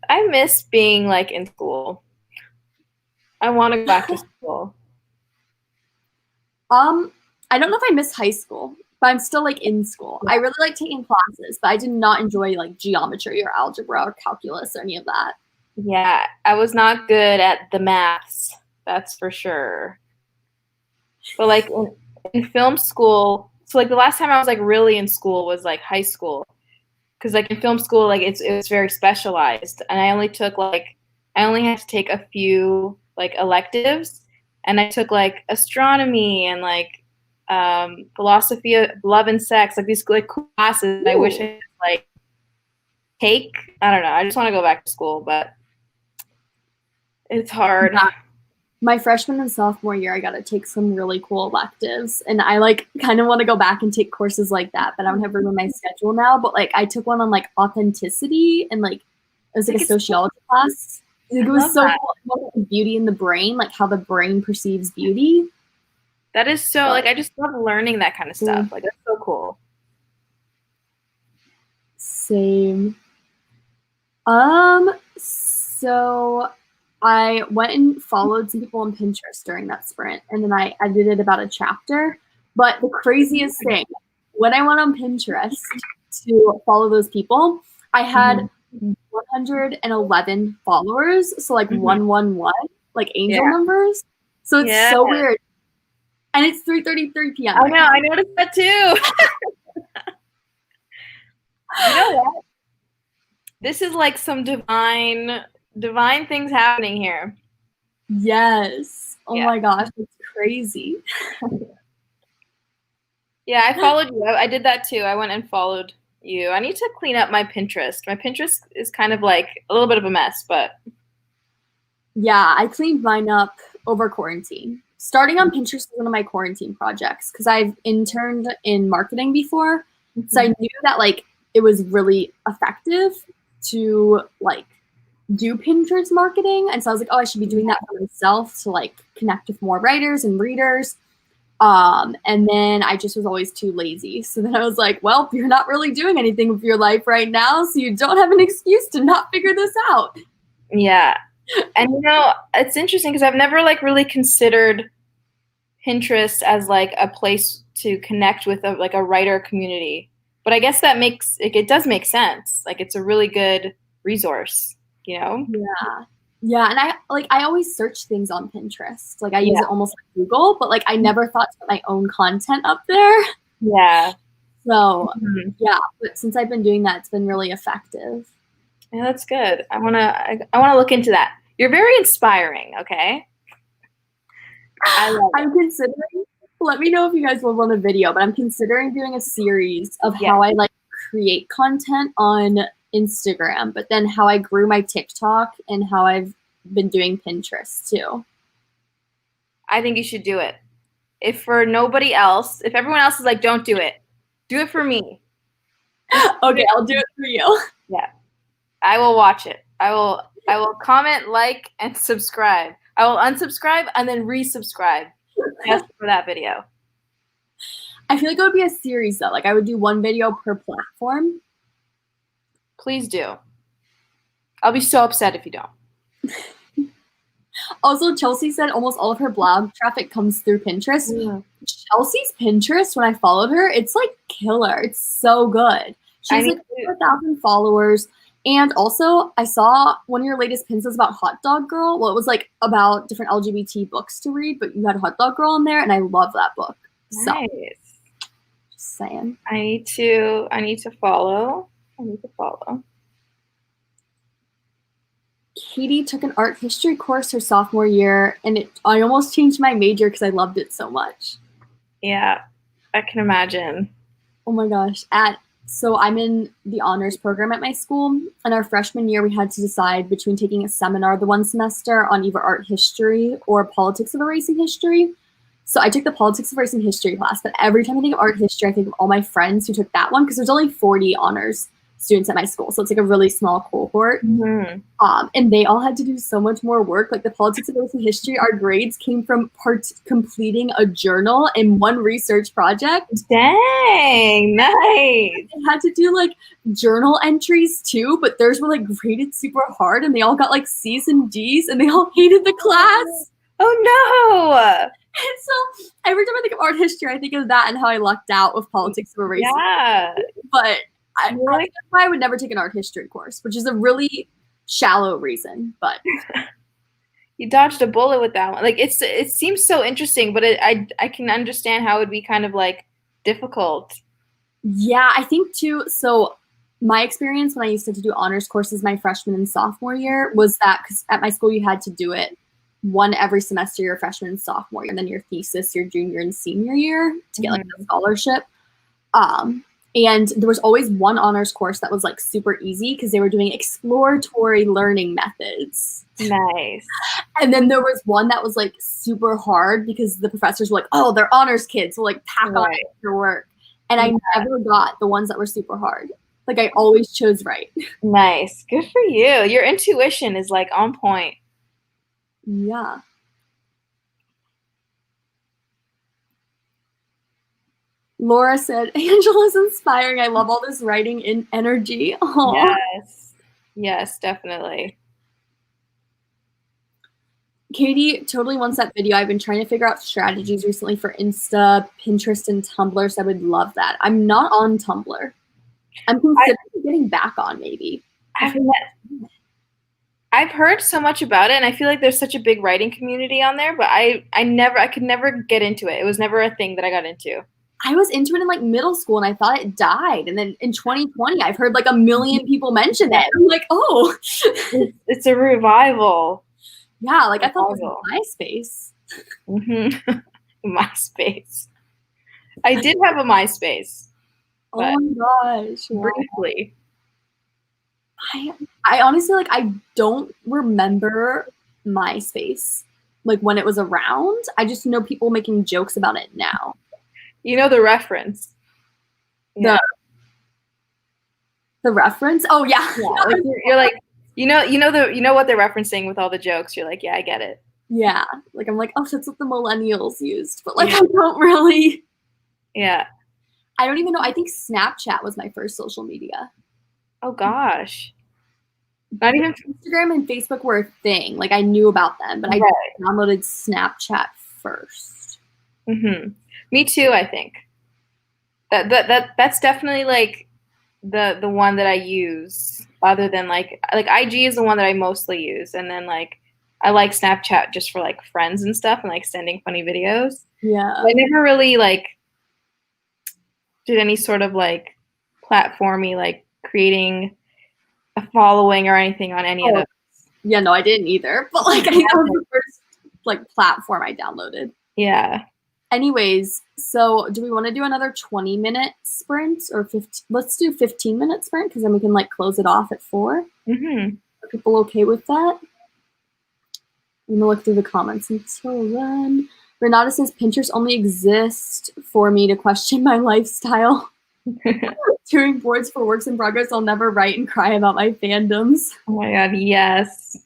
I miss being like in school. I want to go back to school. I don't know if I miss high school, but I'm still like in school. I really like taking classes, but I did not enjoy like geometry or algebra or calculus or any of that. Yeah, I was not good at the maths, that's for sure. But like in film school, so like the last time I was like really in school was like high school. Because like in film school, like it's very specialized, and I only had to take a few like electives, and I took like astronomy and like philosophy of love and sex, like these like cool classes. I wish I could like take. I don't know. I just want to go back to school, but it's hard. Yeah. My freshman and sophomore year, I got to take some really cool electives, and I like kind of want to go back and take courses like that, but I don't have room in my schedule now. But like I took one on like authenticity, and like it was like a sociology class. Like, it was so cool. Beauty in the brain, like how the brain perceives beauty. That is so like I just love learning that kind of stuff. Like that's so cool. Same. So I went and followed some people on Pinterest during that sprint, and then I edited about a chapter. But the craziest thing, when I went on Pinterest to follow those people, I had 111 followers. So like 111, like angel numbers. So it's so weird. And it's 3:33 p.m. I know, I noticed that too. You know what? This is like some divine things happening here. Yes. Oh my gosh, it's crazy. Yeah, I followed you. I did that too. I went and followed you. I need to clean up my Pinterest. My Pinterest is kind of like a little bit of a mess, but yeah, I cleaned mine up over quarantine. Starting on Pinterest is one of my quarantine projects because I've interned in marketing before. So I knew that like it was really effective to like do Pinterest marketing. And so I was like, oh, I should be doing that for myself to like connect with more writers and readers. And then I just was always too lazy. So then I was like, well, you're not really doing anything with your life right now, so you don't have an excuse to not figure this out. Yeah. And you know, it's interesting because I've never like really considered Pinterest as like a place to connect with a writer community. But I guess that makes it does make sense. Like it's a really good resource, you know? Yeah. Yeah, and I always search things on Pinterest. Like I use it almost like Google, but like I never thought to put my own content up there. Yeah. So yeah, but since I've been doing that, it's been really effective. Yeah, that's good. I wanna look into that. You're very inspiring, okay? I'm considering, let me know if you guys will run a video, but I'm considering doing a series of how I like create content on Instagram, but then how I grew my TikTok and how I've been doing Pinterest too. I think you should do it. If for nobody else, if everyone else is like, don't do it for me. Okay, I'll do it for you. Yeah. I will watch it. I will comment, like, and subscribe. I will unsubscribe and then resubscribe just for that video. I feel like it would be a series though. Like I would do one video per platform. Please do. I'll be so upset if you don't. Also, Chelsea said almost all of her blog traffic comes through Pinterest. Yeah. Chelsea's Pinterest, when I followed her, it's like killer. It's so good. She has like 4,000 followers. And also, I saw one of your latest pins was about Hot Dog Girl. Well, it was like about different LGBT books to read, but you had Hot Dog Girl in there, and I love that book. Nice. So, just saying. I need to follow. Katie took an art history course her sophomore year, and I almost changed my major because I loved it so much. Yeah, I can imagine. Oh my gosh. So I'm in the honors program at my school, and our freshman year we had to decide between taking a seminar the one semester on either art history or politics of erasing history. So I took the politics of erasing history class, but every time I think of art history, I think of all my friends who took that one because there's only 40 honors students at my school. So it's like a really small cohort. Mm-hmm. And they all had to do so much more work. Like the politics of American history, our grades came from completing a journal and one research project. Dang, nice. They had to do like journal entries too, but theirs were like graded super hard and they all got like C's and D's and they all hated the class. Oh no. And so every time I think of art history, I think of that and how I lucked out with politics of race. Yeah. But I think that's why I would never take an art history course, which is a really shallow reason. But you dodged a bullet with that one. Like it seems so interesting, but I can understand how it would be kind of like difficult. Yeah, I think too. So my experience when I used to do honors courses my freshman and sophomore year was that because at my school you had to do it one every semester your freshman and sophomore year, and then your thesis your junior and senior year to get like a scholarship. And there was always one honors course that was like super easy because they were doing exploratory learning methods. Nice. And then there was one that was like super hard because the professors were like, oh, they're honors kids, so like pack on extra work. And I never got the ones that were super hard. Like I always chose right. Nice. Good for you. Your intuition is like on point. Yeah. Laura said, Angela's inspiring. I love all this writing in energy. Aww. Yes. Yes, definitely. Katie totally wants that video. I've been trying to figure out strategies recently for Insta, Pinterest, and Tumblr, so I would love that. I'm not on Tumblr. I'm considering getting back on maybe. I've heard so much about it, and I feel like there's such a big writing community on there, but I could never get into it. It was never a thing that I got into. I was into it in like middle school and I thought it died. And then in 2020, I've heard like 1 million people mention it. I'm like, oh. It's a revival. Yeah, like I thought it was MySpace. Mm-hmm. MySpace. I did have a MySpace. Oh my gosh. Briefly. I honestly, like, I don't remember MySpace, like, when it was around. I just know people making jokes about it now. You know the reference. Yeah. The reference? Oh, yeah. Like you're like, you know what they're referencing with all the jokes. You're like, yeah, I get it. Yeah. Like, I'm like, oh, that's what the millennials used. But, like, I don't really. Yeah. I don't even know. I think Snapchat was my first social media. Oh, gosh. Not even Instagram and Facebook were a thing. Like, I knew about them, but I downloaded Snapchat first. Mm-hmm. Me too, I think. That's definitely, like, the one that I use, other than, like IG is the one that I mostly use. And then, like, I like Snapchat just for, like, friends and stuff and, like, sending funny videos. Yeah. I never really, like, did any sort of, like, platformy, like, creating a following or anything on any of those. Yeah, no, I didn't either. But, like, I think that was the first, like, platform I downloaded. Yeah. Anyways, so do we want to do another 20-minute sprint or 15? Let's do 15-minute sprint because then we can, like, close it off at 4. Mm-hmm. Are people okay with that? I'm gonna look through the comments until then. Renata says Pinterest only exists for me to question my lifestyle. Doing boards for works in progress, I'll never write and cry about my fandoms. Oh my god, yes.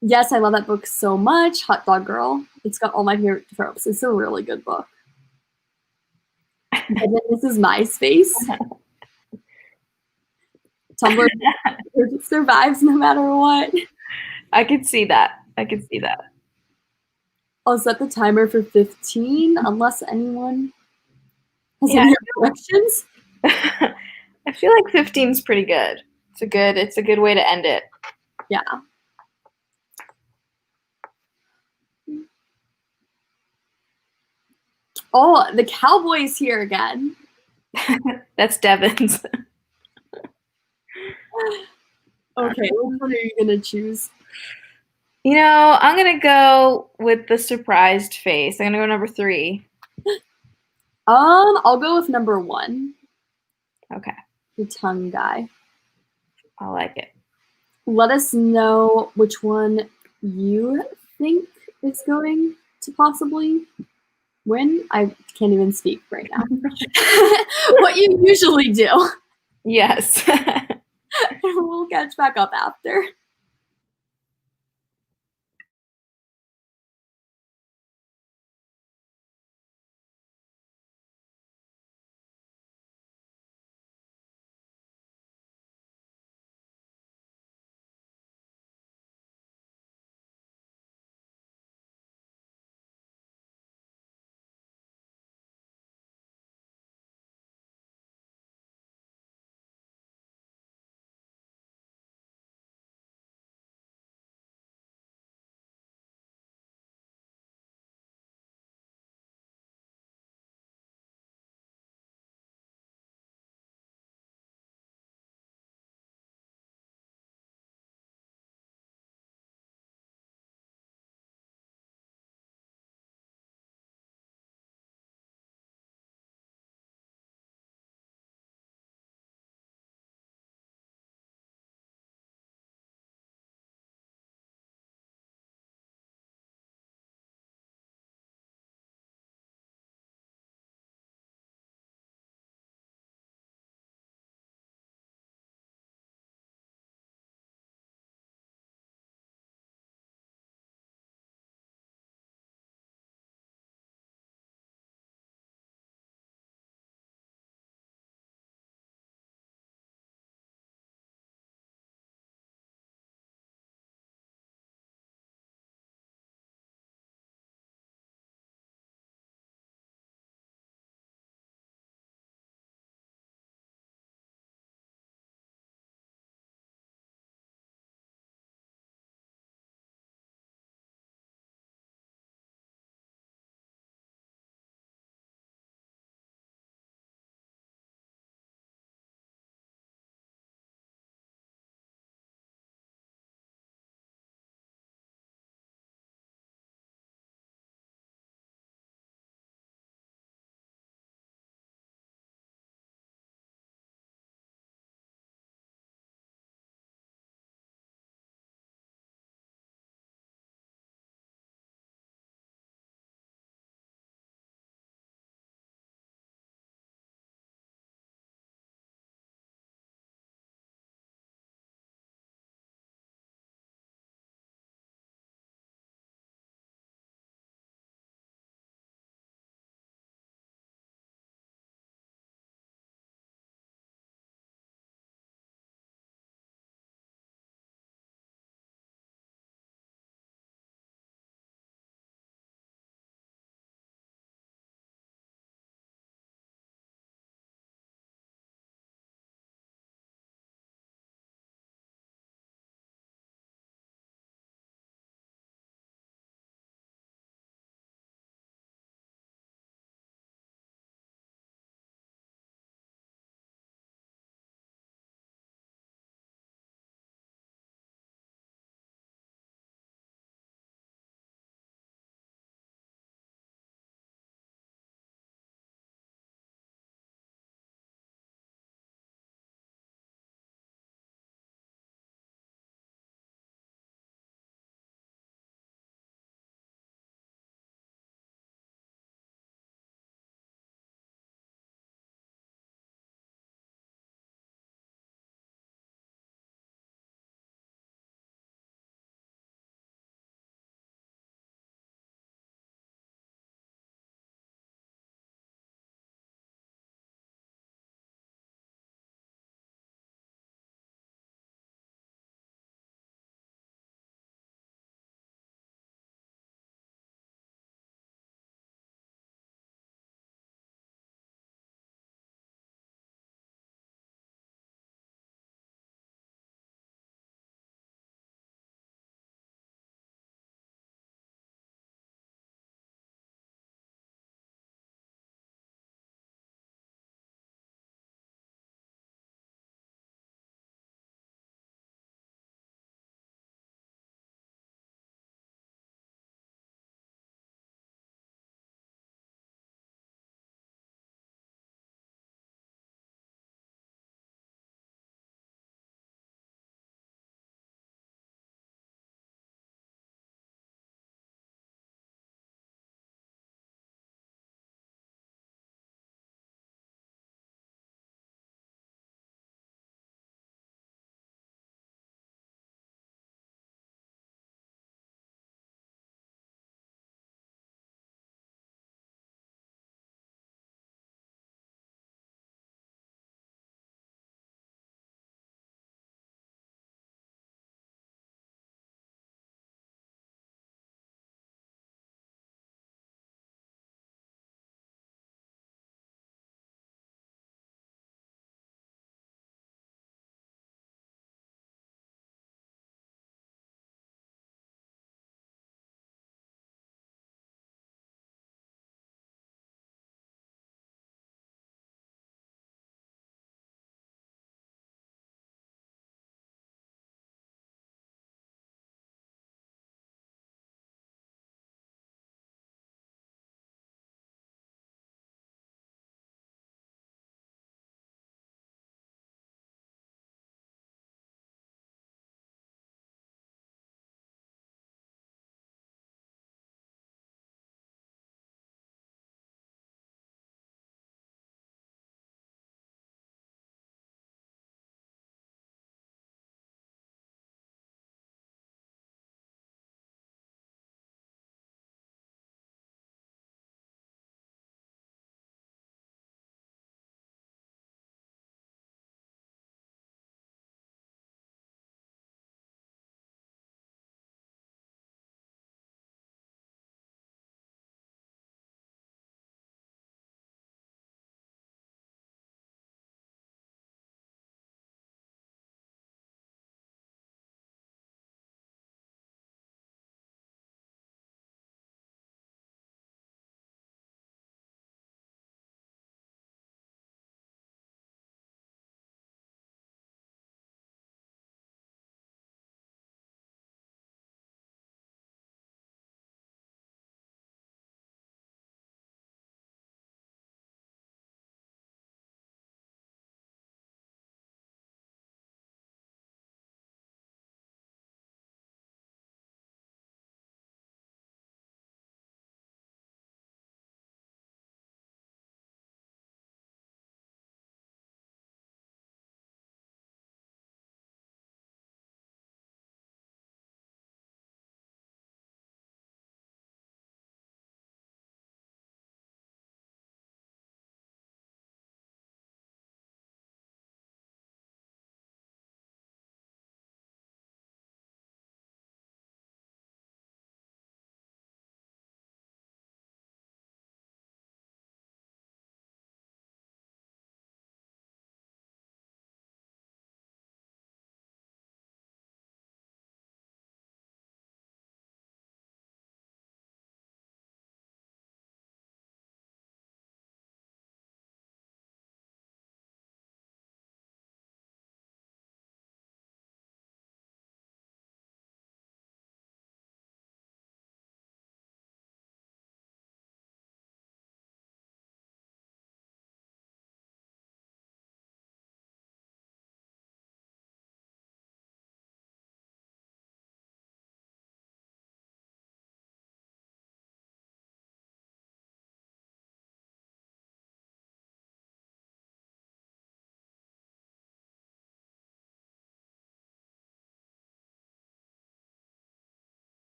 Yes, I love that book so much. Hot Dog Girl. It's got all my favorite tropes. It's a really good book. And then this is MySpace. Tumblr survives no matter what. I could see that. I'll set the timer for 15 unless anyone has any questions. I feel like 15 is pretty good. It's a good way to end it. Yeah. Oh, the cowboy's here again. That's Devin's. Okay, which one are you gonna choose? You know, I'm gonna go with the surprised face. I'm gonna go number 3. I'll go with number 1. Okay. The tongue guy. I like it. Let us know which one you think is going to possibly win. I can't even speak right now. What you usually do. Yes. We'll catch back up after.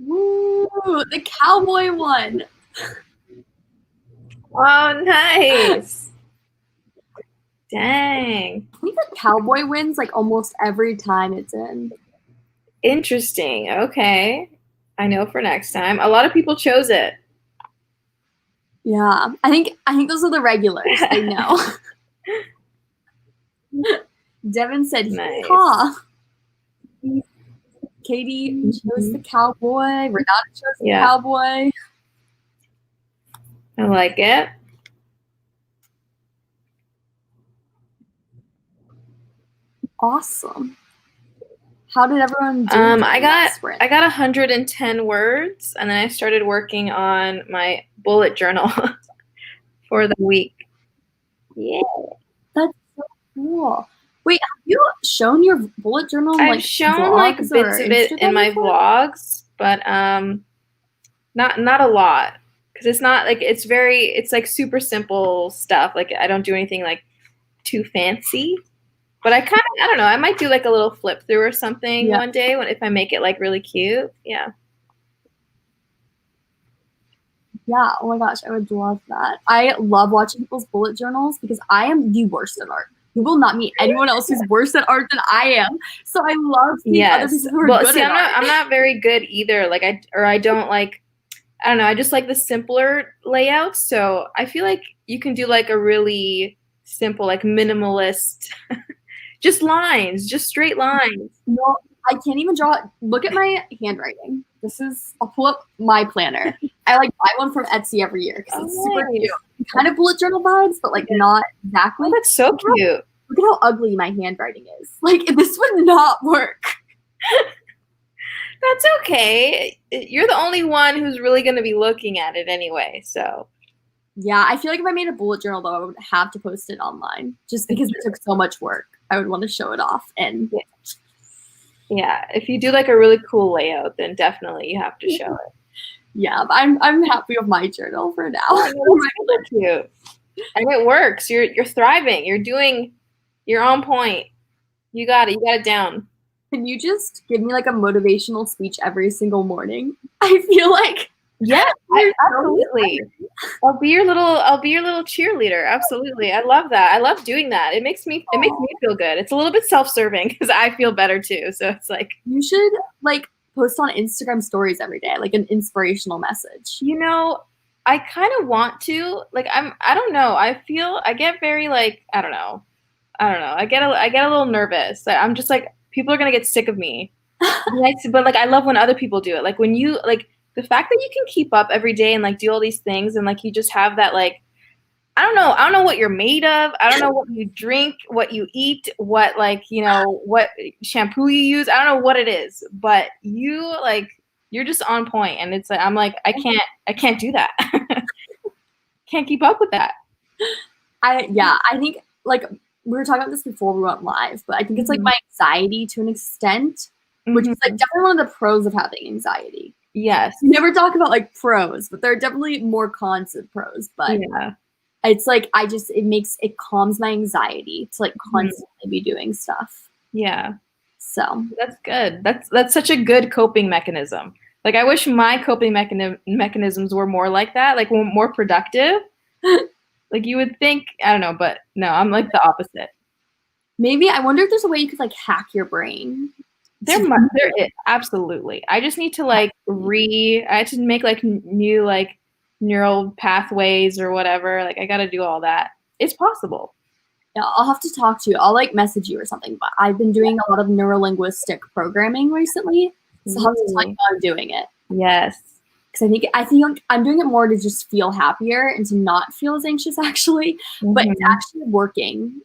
Woo! The cowboy one. Oh, nice. Dang. I think the cowboy wins like almost every time it's in. Interesting. Okay. I know for next time. A lot of people chose it. Yeah. I think those are the regulars. They know. Devin said, Nice. "Huh." Katie chose the cowboy. Renata chose the cowboy. I like it. Awesome. How did everyone do? I got 110 words, and then I started working on my bullet journal for the week. Yeah. That's so cool. Wait, have you shown your bullet journal in, I've shown like bits of it in my vlogs, but not a lot, because it's not like it's like super simple stuff. Like I don't do anything like too fancy. But I don't know, I might do like a little flip through or something one day if I make it like really cute. Yeah. Yeah, oh my gosh, I would love that. I love watching people's bullet journals because I am the worst at art. You will not meet anyone else who's worse at art than I am. So I love seeing other people who are good at art. I'm not very good either. Like I don't like, I don't know, I just like the simpler layouts. So I feel like you can do like a really simple, like minimalist just lines, just straight lines. No, I can't even draw it. Look at my handwriting. I'll pull up my planner. I like buy one from Etsy every year because it's super cute. Kind of bullet journal vibes, but like not exactly. Oh, that's so cute. Look at how ugly my handwriting is. Like this would not work. That's okay. You're the only one who's really going to be looking at it anyway, so. Yeah, I feel like if I made a bullet journal, though, I would have to post it online just because it took so much work. I would want to show it off. And yeah, if you do like a really cool layout, then definitely you have to show it. Yeah, but I'm happy with my journal for now. Oh, that's cute. And it works. You're thriving. You're on point. You got it. You got it down. Can you just give me like a motivational speech every single morning? I feel like absolutely. I'll be your little cheerleader. Absolutely. I love that. I love doing that. It makes me feel good. It's a little bit self-serving because I feel better too. So it's like, you should like post on Instagram stories every day, like an inspirational message. You know, I kind of want to. Like I don't know. I get very like, I don't know. I get a little nervous. I'm just like, people are going to get sick of me. But like I love when other people do it. Like when you like the fact that you can keep up every day and like do all these things and like you just have that like, I don't know what you're made of. I don't know what you drink, what you eat, what like, you know, what shampoo you use. I don't know what it is, but you're just on point. And it's like, I'm like, I can't do that. Can't keep up with that. I think like we were talking about this before we went live, but I think it's like my anxiety to an extent, which is like definitely one of the pros of having anxiety. Yes. You never talk about like pros, but there are definitely more cons than pros. But it's like it calms my anxiety to like constantly be doing stuff. Yeah. So that's good. That's such a good coping mechanism. Like I wish my coping mechanisms were more like that, like more productive. Like you would think, I don't know, but no, I'm like the opposite. Maybe I wonder if there's a way you could like hack your brain. There is, absolutely. I just need to like I had to make like new like neural pathways or whatever. Like I got to do all that. It's possible. Yeah, I'll have to talk to you. I'll like message you or something. But I've been doing a lot of neurolinguistic programming recently, so I'll have to tell you how I'm doing it. Yes. Because I think I'm doing it more to just feel happier and to not feel as anxious actually. But it's actually working.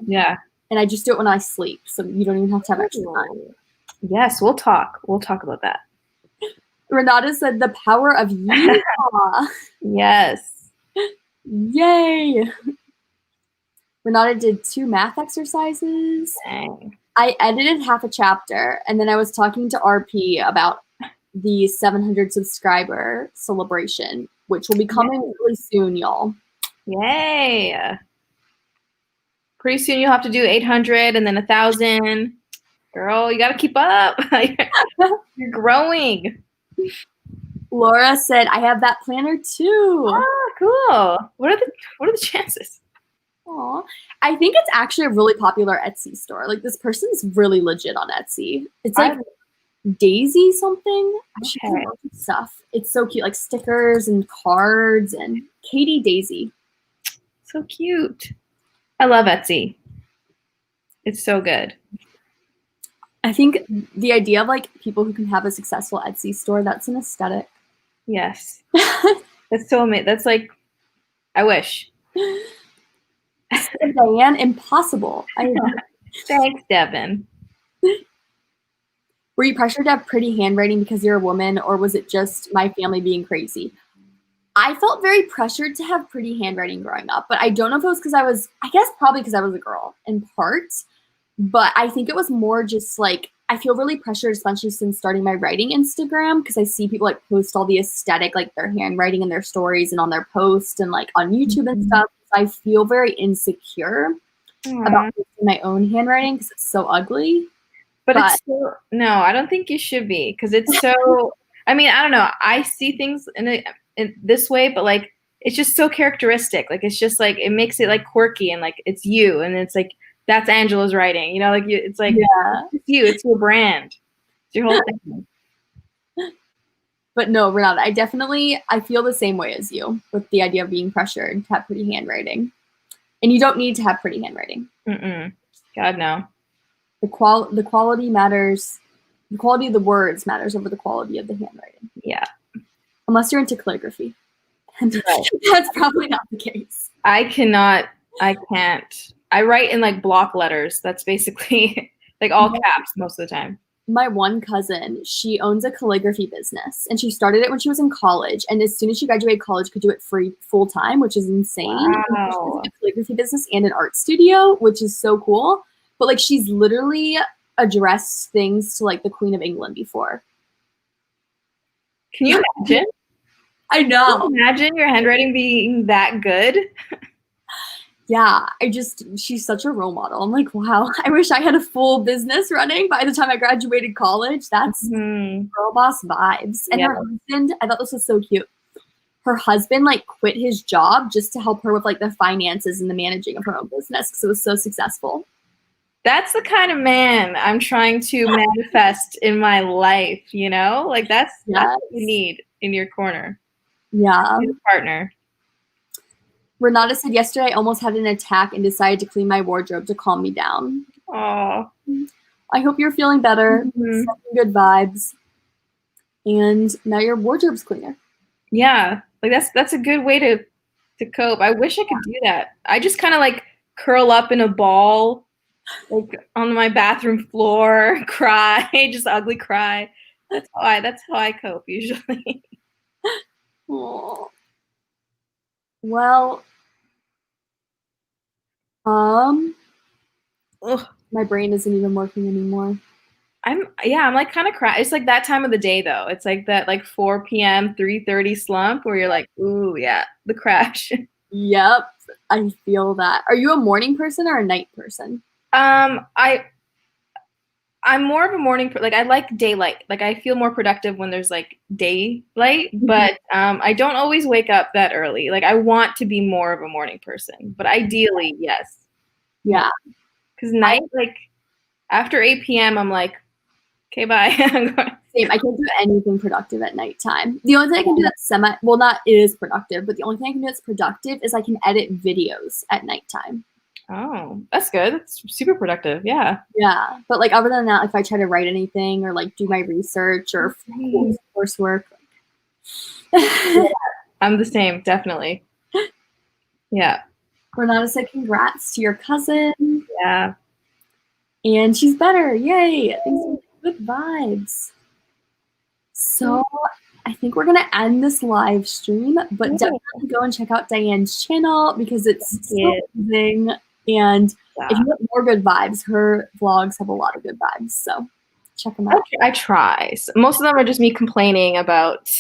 Yeah. And I just do it when I sleep, so you don't even have to have extra time. Yes, we'll talk. We'll talk about that. Renata said the power of Utah. Yes. Yay. Renata did 2 math exercises. Dang. I edited half a chapter, and then I was talking to RP about the 700 subscriber celebration, which will be coming really soon, y'all. Yay. Pretty soon you'll have to do 800 and then 1,000. Girl, you gotta keep up. You're growing. Laura said, I have that planner too. Ah, cool. What are the chances? Aw. I think it's actually a really popular Etsy store. Like this person's really legit on Etsy. It's like Daisy something. She has a bunch of stuff. It's so cute, like stickers and cards and Katie Daisy. So cute. I love Etsy. It's so good. I think the idea of like people who can have a successful Etsy store, that's an aesthetic. Yes. That's so amazing. That's like, I wish. Diane, impossible. I love it. Thanks, Devin. Were you pressured to have pretty handwriting because you're a woman, or was it just my family being crazy? I felt very pressured to have pretty handwriting growing up, but I don't know if it was because I guess probably because I was a girl in part, but I think it was more just like, I feel really pressured, especially since starting my writing Instagram, because I see people like post all the aesthetic, like their handwriting in their stories and on their posts and like on YouTube and stuff. So I feel very insecure about posting my own handwriting because it's so ugly. But it's so, no, I don't think you should be, because it's so, I mean, I don't know. I see things in this way, but like, it's just so characteristic. Like, it's just like, it makes it like quirky and like, it's you. And it's like, that's Angela's writing, you know, like it's like, it's you, it's your brand. It's your whole thing. But no, Renata, I feel the same way as you with the idea of being pressured to have pretty handwriting. And you don't need to have pretty handwriting. God, no. The quality matters. The quality of the words matters over the quality of the handwriting. Yeah. Unless you're into calligraphy. That's probably not the case. I can't. I write in like block letters. That's basically like all caps most of the time. My one cousin, she owns a calligraphy business, and she started it when she was in college. And as soon as she graduated college, could do it free full time, which is insane. Wow. She has a calligraphy business and an art studio, which is so cool. But like, she's literally addressed things to like the Queen of England before. Can you imagine? I know. Can you imagine your handwriting being that good? Yeah, she's such a role model. I'm like, wow, I wish I had a full business running by the time I graduated college. That's girl boss vibes. And her husband, I thought this was so cute. Her husband like quit his job just to help her with like the finances and the managing of her own business because it was so successful. That's the kind of man I'm trying to manifest in my life, you know? Like that's what you need in your corner. Yeah. Your partner. Renata said, yesterday I almost had an attack and decided to clean my wardrobe to calm me down. Oh, I hope you're feeling better. Sending good vibes. And now your wardrobe's cleaner. Yeah. Like that's a good way to cope. I wish I could do that. I just kind of like curl up in a ball, like on my bathroom floor, cry, just ugly cry. That's how I cope usually. Aww. Well, my brain isn't even working anymore. I'm like kind of cry. It's like that time of the day though. It's like that like 4 p.m., 3:30 slump where you're like, ooh, yeah, the crash. Yep, I feel that. Are you a morning person or a night person? I'm more of a morning, like I like daylight. Like I feel more productive when there's like daylight, but I don't always wake up that early. Like I want to be more of a morning person, but ideally, yes. Yeah. Because night, like after 8 p.m., I'm like, okay, bye. Same. I can't do anything productive at nighttime. The only thing I can do that's it is productive, but the only thing I can do that's productive is I can edit videos at nighttime. Oh, that's good. That's super productive. Yeah. Yeah. But like other than that, if I try to write anything or like do my research or coursework. Yeah, I'm the same, definitely. Yeah. Renata said congrats to your cousin. Yeah. And she's better. Yay. These are good vibes. So I think we're going to end this live stream, but definitely go and check out Diane's channel because it's so amazing. And if you want more good vibes, her vlogs have a lot of good vibes. So check them out. I try. Most of them are just me complaining about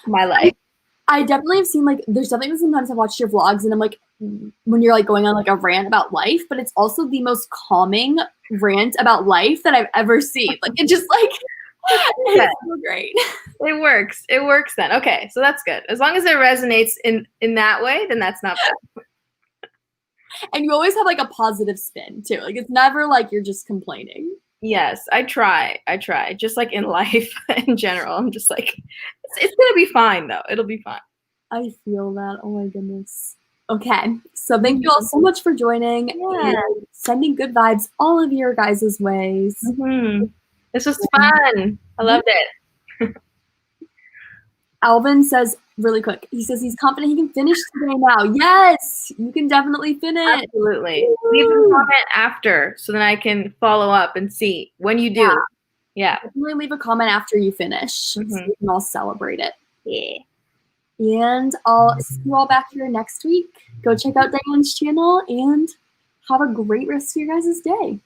my life. I definitely have seen there's definitely sometimes I've watched your vlogs and I'm like, when you're like going on like a rant about life, but it's also the most calming rant about life that I've ever seen. Like it just like it's so great. It works. It works then. Okay, so that's good. As long as it resonates in that way, then that's not bad. And you always have like a positive spin too. Like it's never like you're just complaining. Yes, I try. Just like in life in general, I'm just like, it's gonna be fine though. It'll be fine. I feel that. Oh my goodness. Okay, so thank you all so much for joining and sending good vibes all of your guys' ways. This was fun. I loved it. Alvin says really quick, he says he's confident he can finish today now. Yes, you can definitely finish. Absolutely. Leave a comment after so then I can follow up and see when you do. Yeah. Definitely leave a comment after you finish so we can all celebrate it. Yeah. And I'll see you all back here next week. Go check out Diane's channel and have a great rest of your guys' day.